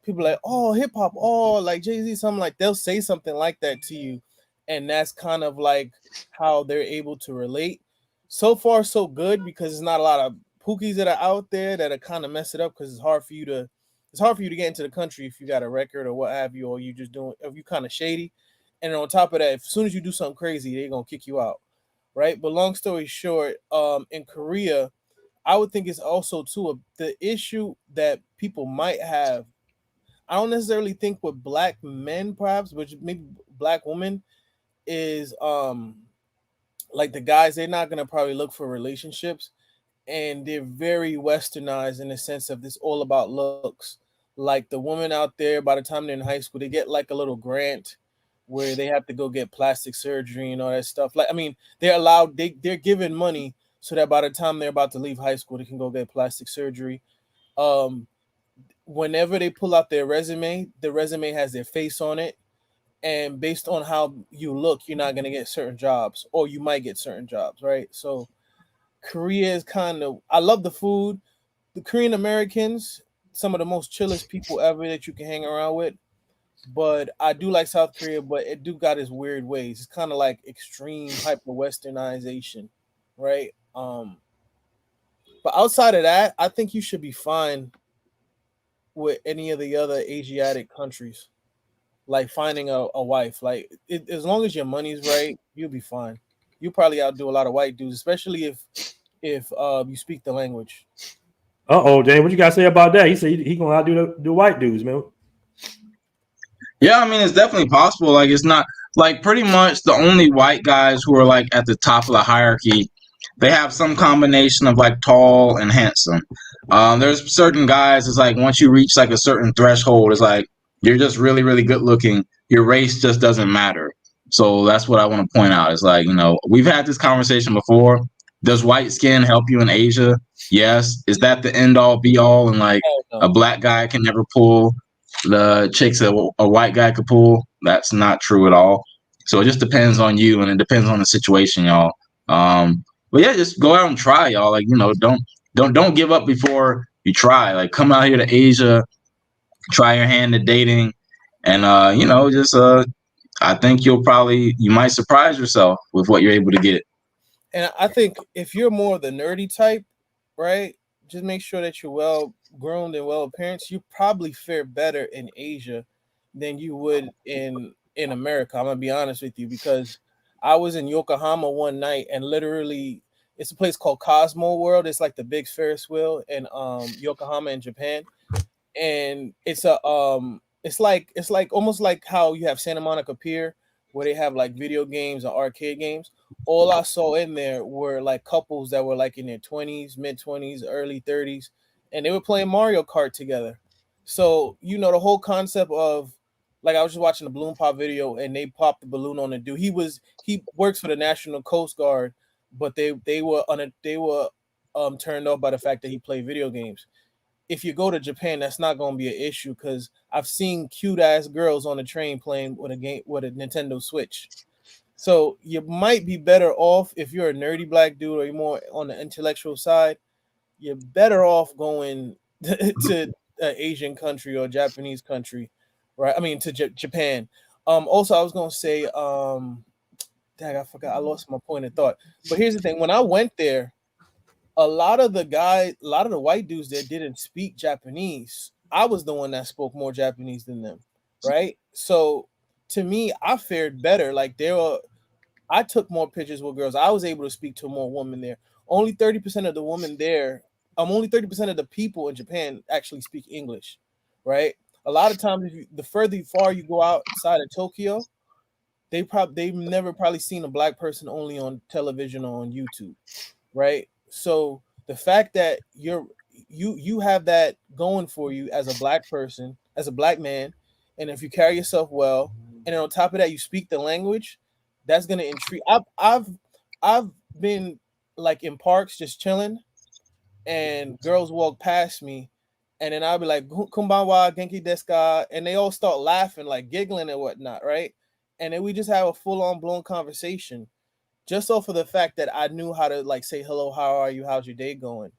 people are like, oh, hip hop, oh, like Jay-Z, something like, they'll say something like that to you. And that's kind of like how they're able to relate. So far, so good, because there's not a lot of pookies that are out there that are kind of mess it up, because it's hard for you to get into the country if you got a record or what have you, or you kind of shady. And on top of that, as soon as you do something crazy, they're gonna kick you out. Right. But long story short, in Korea, I would think it's also too the issue that people might have. I don't necessarily think with Black men, perhaps, but maybe Black women, is like, the guys, they're not gonna probably look for relationships, and they're very westernized in the sense of this all about looks. Like, the women out there, by the time they're in high school, they get like a little grant where they have to go get plastic surgery and all that stuff. Like, I mean, they're given money so that by the time they're about to leave high school, they can go get plastic surgery. Whenever they pull out their resume, the resume has their face on it. And based on how you look, you're not going to get certain jobs, or you might get certain jobs, right? So Korea is I love the food. The Korean Americans, some of the most chillest people ever that you can hang around with. But I do like South Korea, but it do got its weird ways. It's kind of like extreme hyper westernization, right? But outside of that, I think you should be fine with any of the other Asiatic countries. Like finding a wife, like as long as your money's right, you'll be fine. You probably outdo a lot of white dudes, especially if you speak the language. Jay, what you got to say about that? He said he gonna outdo the white dudes, man. Yeah, I mean, it's definitely possible. Like, it's not like pretty much the only white guys who are like at the top of the hierarchy. They have some combination of like tall and handsome. There's certain guys. It's like once you reach like a certain threshold, it's like you're just really, really good looking. Your race just doesn't matter. So that's what I want to point out. It's like, we've had this conversation before. Does white skin help you in Asia? Yes. Is that the end all be all? And like a black guy can never pull the chicks that a white guy could pull? That's not true at all. So it just depends on you, and it depends on the situation, y'all. But yeah, just go out and try, y'all. Like, don't give up before you try. Like, come out here to Asia, try your hand at dating, and I think you might surprise yourself with what you're able to get. And I think if you're more of the nerdy type, right, just make sure that you're well groomed and well appearance. You probably fare better in Asia than you would in America. I'm gonna be honest with you, because I was in Yokohama one night, and literally it's a place called Cosmo World. It's like the big Ferris wheel in Yokohama in Japan. And it's it's like almost like how you have Santa Monica Pier, where they have like video games or arcade games. All I saw in there were like couples that were like in their 20s, mid 20s, early 30s, and they were playing Mario Kart together. So, the whole concept of, like, I was just watching the balloon pop video, and they popped the balloon on the dude. He works for the National Coast Guard, but they were turned off by the fact that he played video games. If you go to Japan, that's not going to be an issue, because I've seen cute ass girls on the train playing with a Nintendo Switch. So you might be better off if you're a nerdy black dude or you're more on the intellectual side. You're better off going to an Asian country or Japanese country, right? I mean, to Japan. Also, I was gonna say, dang, I forgot. I lost my point of thought. But here's the thing: when I went there, a lot of the white dudes there didn't speak Japanese. I was the one that spoke more Japanese than them, right? So to me, I fared better. Like, I took more pictures with girls. I was able to speak to more women there. Only 30% of the women there, only 30% of the people in Japan actually speak English, right? A lot of times, the further far you go outside of Tokyo, they've never probably seen a black person only on television or on YouTube, right? So the fact that you have that going for you as a black person, as a black man, and if you carry yourself well, and then on top of that you speak the language, that's gonna intrigue. I've been like in parks just chilling, and girls walk past me, and then I'll be like, "Konbanwa, genki desu ka?" And they all start laughing, like giggling and whatnot, right? And then we just have a full-on blown conversation, just off of the fact that I knew how to like say hello, how are you, how's your day going,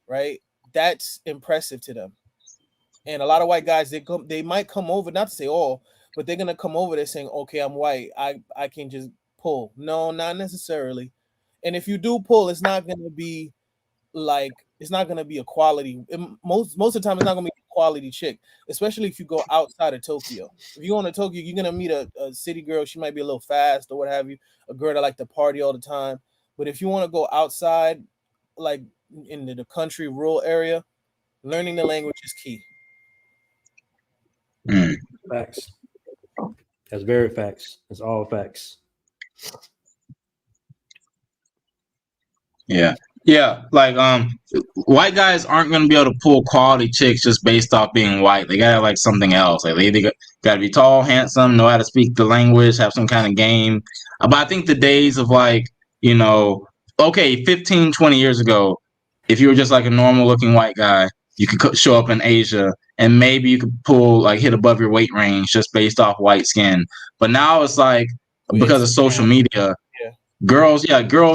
right? That's impressive to them. And a lot of white guys, they might come over, not to say all, but they're gonna come over there saying, "Okay, I'm white, I can just pull." No, not necessarily. And if you do pull, it's not gonna be a quality. Most of the time, it's not gonna be a quality chick, especially if you go outside of Tokyo. If you go into Tokyo, you're gonna meet a city girl. She might be a little fast or what have you, a girl that like to party all the time. But if you want to go outside, like into the country, rural area, learning the language is key. Facts. That's very facts. That's all facts. Yeah, like white guys aren't gonna be able to pull quality chicks just based off being white. They gotta like something else. Like they either gotta be tall, handsome, know how to speak the language, have some kind of game. But I think the days of like, 15, 20 years ago, if you were just like a normal looking white guy, you could show up in Asia and maybe you could hit above your weight range just based off white skin. But now it's like, because of social media, girls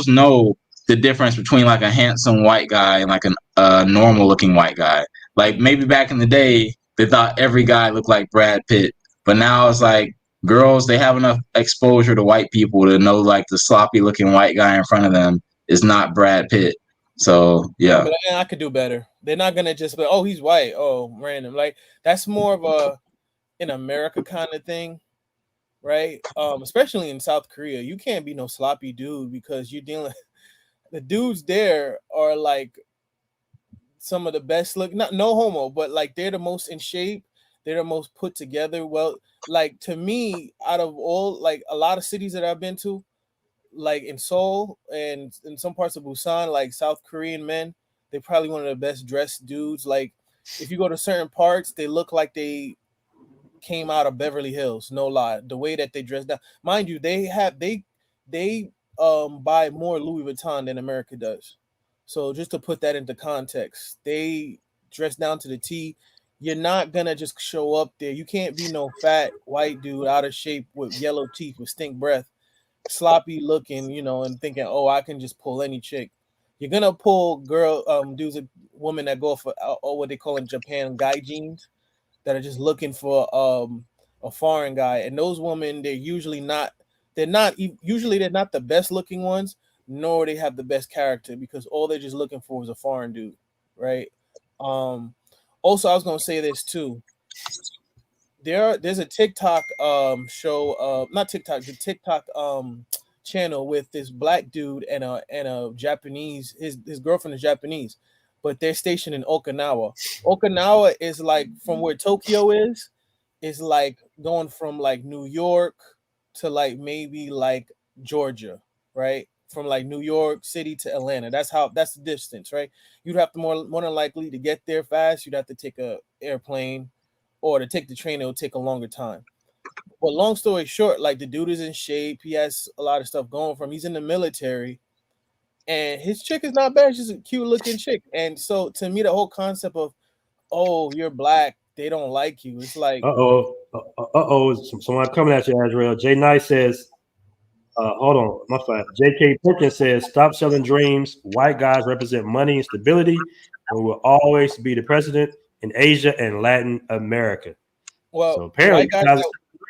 know the difference between like a handsome white guy and like a normal looking white guy. like maybe back in the day they thought every guy looked like Brad Pitt, but now it's like girls, they have enough exposure to white people to know like the sloppy looking white guy in front of them is not Brad Pitt. So yeah. But I could do better. They're not gonna just be, oh, he's white, oh, random. Like that's more of a in America kind of thing, right? Especially in South Korea, you can't be no sloppy dude because you're dealing. The dudes there are like some of the best look. Not no homo, but like they're the most in shape. They're the most put together. Well, like to me, out of all like a lot of cities that I've been to, like in Seoul and in some parts of Busan, like South Korean men, they're probably one of the best dressed dudes. Like if you go to certain parts, they look like they came out of Beverly Hills. No lie, the way that they dress down. Mind you, they buy more Louis Vuitton than America does. So just to put that into context, they dress down to the T. You're not gonna just show up there. You can't be no fat white dude out of shape with yellow teeth with stink breath, sloppy looking, and thinking, oh, I can just pull any chick. You're gonna pull dudes, women that go for what they call in Japan guy jeans, that are just looking for a foreign guy, and those women, they're not the best looking ones, nor they have the best character because all they're just looking for is a foreign dude, right? Also, I was gonna say this too. There's a TikTok not TikTok, the TikTok channel with this black dude and a Japanese. His girlfriend is Japanese, but they're stationed in Okinawa. Okinawa is like from where Tokyo is like going from like New York to like maybe like Georgia, right? From like New York City to Atlanta. That's the distance, right? You'd have to more than likely to get there fast. You'd have to take a airplane, or to take the train. It'll take a longer time. But long story short, like the dude is in shape. He has a lot of stuff going for him. He's in the military, and his chick is not bad. She's a cute looking chick. And so to me, the whole concept of, oh, you're black, they don't like you. It's like, Someone coming at you, Azrael. Jay Knight says, hold on, my fault. J.K. Perkins says, stop selling dreams. White guys represent money and stability and will always be the president in Asia and Latin America. well, so apparently, white guys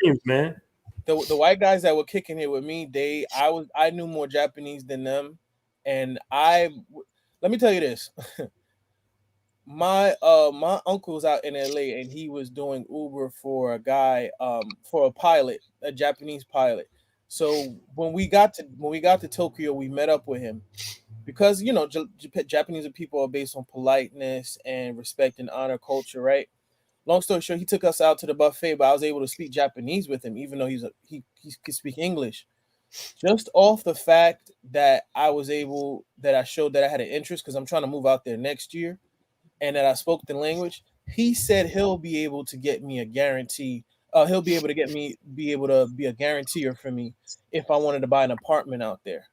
dreams, man. The white guys that were kicking it with me, I knew more Japanese than them, and let me tell you this. My uncle's out in LA and he was doing Uber for a guy, for a pilot, a Japanese pilot. So when we got to Tokyo, we met up with him because Japanese people are based on politeness and respect and honor culture, right? Long story short, he took us out to the buffet, but I was able to speak Japanese with him, even though he could speak English. Just off the fact that I showed that I had an interest because I'm trying to move out there next year, and that I spoke the language. He said he'll be able to get me a guarantee. He'll be able to be a guaranteer for me if I wanted to buy an apartment out there.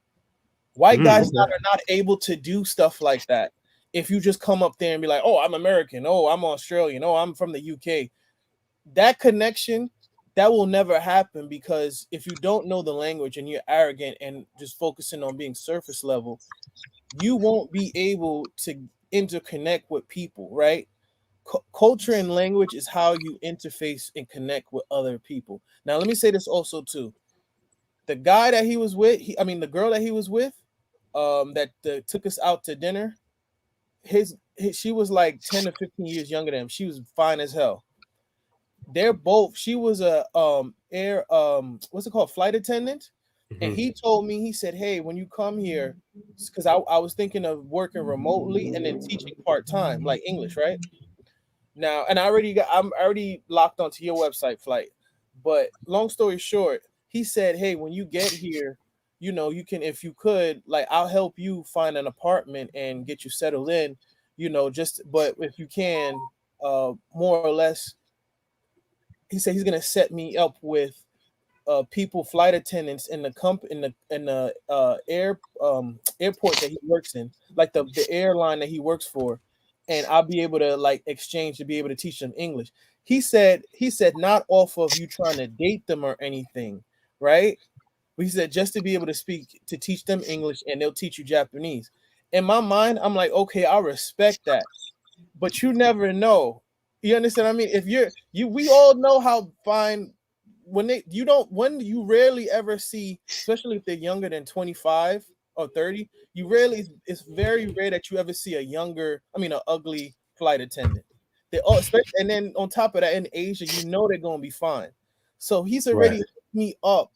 White guys are not able to do stuff like that. If you just come up there and be like, oh, I'm American, oh, I'm Australian, oh, I'm from the UK, that connection, that will never happen because if you don't know the language and you're arrogant and just focusing on being surface level, you won't be able to interconnect with people, right? Culture and language is how you interface and connect with other people. Now, let me say this also too. The guy that he was with, the girl that he was with, that took us out to dinner, she was like 10 or 15 years younger than him. She was fine as hell. She was a air what's it called, flight attendant. And he told me, he said, hey, when you come here, because I was thinking of working remotely and then teaching part-time, like English, right? Now, and I'm already locked onto your website, Flight. But long story short, he said, hey, when you get here, you can, if you could, like, I'll help you find an apartment and get you settled in, but if you can, more or less, he said he's gonna set me up with people, flight attendants in the airport that he works in, like the airline that he works for, and I'll be able to like exchange to be able to teach them English. He said not off of you trying to date them or anything, right? But he said just to be able to teach them English and they'll teach you Japanese. In my mind, I'm like, okay, I respect that. but you never know. You understand what I mean? If we all know how fine when you rarely ever see, especially if they're younger than 25 or 30, it's very rare that you ever see an ugly flight attendant. They all, especially, and then on top of that, in Asia, they're gonna be fine. So he's already hooked me up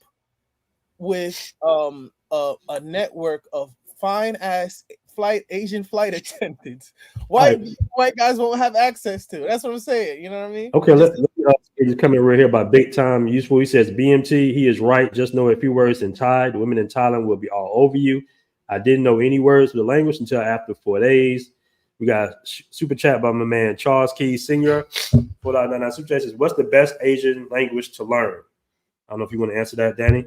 with a network of fine ass Asian flight attendants. White guys won't have access to. That's what I'm saying. You know what I mean? Okay, let me come in right here about big time useful. He says BMT, he is right. Just know a few words in Thai. The women in Thailand will be all over you. I didn't know any words of the language until after 4 days. We got super chat by my man Charles Keys Senior. $4.99 super chat says, what's the best Asian language to learn? I don't know if you want to answer that, Danny.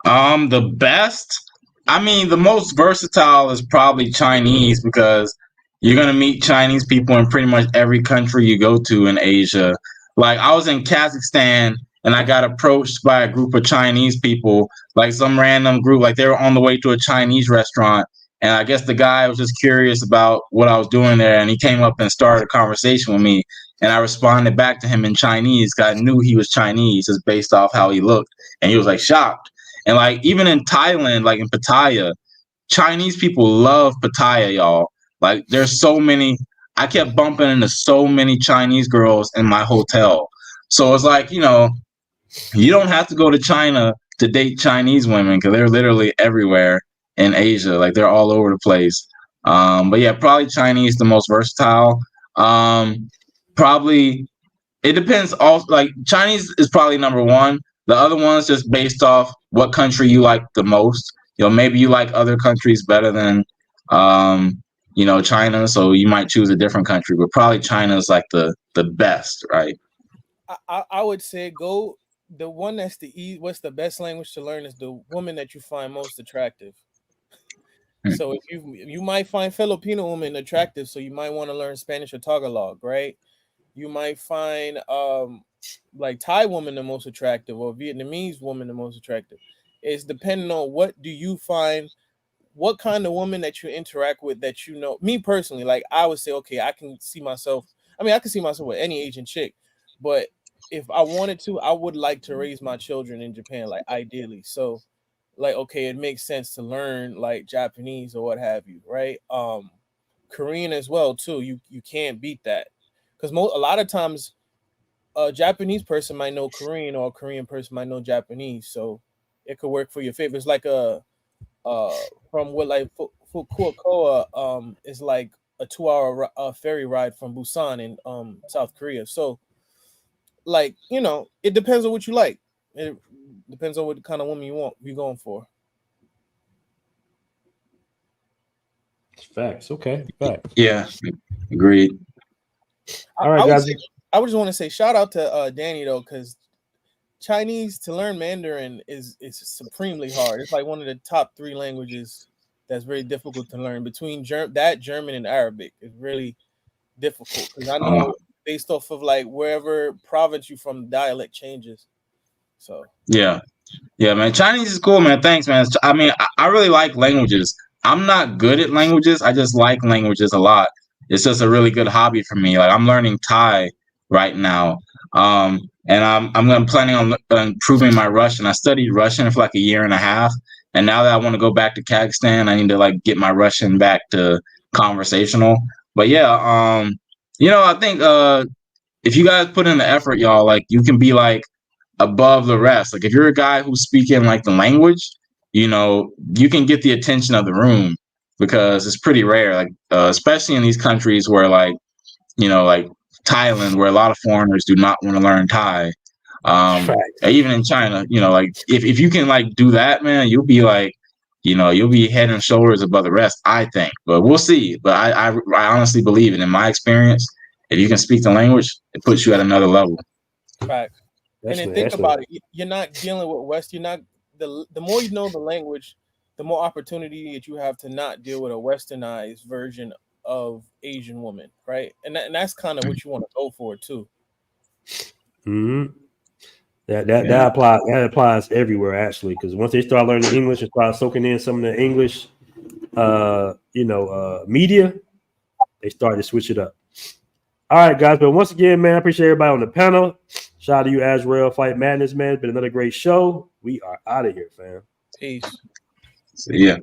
The best, the most versatile is probably Chinese, because you're gonna meet Chinese people in pretty much every country you go to in Asia. Like, I was in Kazakhstan and I got approached by a group of Chinese people, like some random group, like they were on the way to a Chinese restaurant. And I guess the guy was just curious about what I was doing there, and he came up and started a conversation with me. And I responded back to him in Chinese, because I knew he was Chinese just based off how he looked. And he was like shocked. And like even in Thailand, like in Pattaya, Chinese people love Pattaya, y'all. Like there's so many. I kept bumping into so many Chinese girls in my hotel. So it's like, you don't have to go to China to date Chinese women, because they're literally everywhere in Asia. Like they're all over the place. But yeah, probably Chinese the most versatile. Probably it depends. Also, like Chinese is probably number one. The other one's just based off what country you like the most. Maybe you like other countries better than, China. So you might choose a different country, but probably China is like the best, right? I would say go the one that's what's the best language to learn is the woman that you find most attractive. So if you might find Filipino women attractive, so you might want to learn Spanish or Tagalog, right? You might find like Thai woman the most attractive, or Vietnamese woman the most attractive. It's depending on what do you find, what kind of woman that you interact with that me personally, like I would say, okay, I can see myself with any Asian chick, but if I wanted to, I would like to raise my children in Japan, like ideally. So like, okay, it makes sense to learn like Japanese or what have you, right? Korean as well too. You can't beat that, because a lot of times a Japanese person might know Korean, or a Korean person might know Japanese, so it could work for your favor. It's like from what like Fukuoka is like a 2-hour ferry ride from Busan in South Korea. So like, it depends on what you like. It depends on what kind of woman you're going for. Facts. Okay. Facts. Yeah. Agreed. All right, guys. I would just want to say shout out to Danny though, because Chinese to learn Mandarin is supremely hard. It's like one of the top 3 languages that's very difficult to learn. Between German and Arabic is really difficult, because I know based off of like wherever province you from, dialect changes. So yeah, man. Chinese is cool, man. Thanks, man. I really like languages. I'm not good at languages. I just like languages a lot. It's just a really good hobby for me. Like I'm learning Thai right now. And I'm planning on improving my Russian. I studied Russian for like a year and a half, and now that I want to go back to Kazakhstan, I need to like get my Russian back to conversational. But yeah, I think if you guys put in the effort, y'all, like you can be like above the rest. Like if you're a guy who's speaking like the language, you can get the attention of the room, because it's pretty rare. Like especially in these countries where like Thailand, where a lot of foreigners do not want to learn Thai. Even in China, like if you can like do that, man, you'll be like, you'll be head and shoulders above the rest, I think. But we'll see. But I honestly believe it. In my experience, if you can speak the language, it puts you at another level. Right. And then think about it. You're not dealing with West. You're not the more you know the language, the more opportunity that you have to not deal with a westernized version of Asian woman, right? And that's kind of what you want to go for too. Mm-hmm. That applies everywhere actually, because once they start learning English and start soaking in some of the English, media, they started to switch it up. All right, guys. But once again, man, I appreciate everybody on the panel. Shout out to you, Azrael, Fight Madness, man. It's been another great show. We are out of here, fam. Peace. See ya.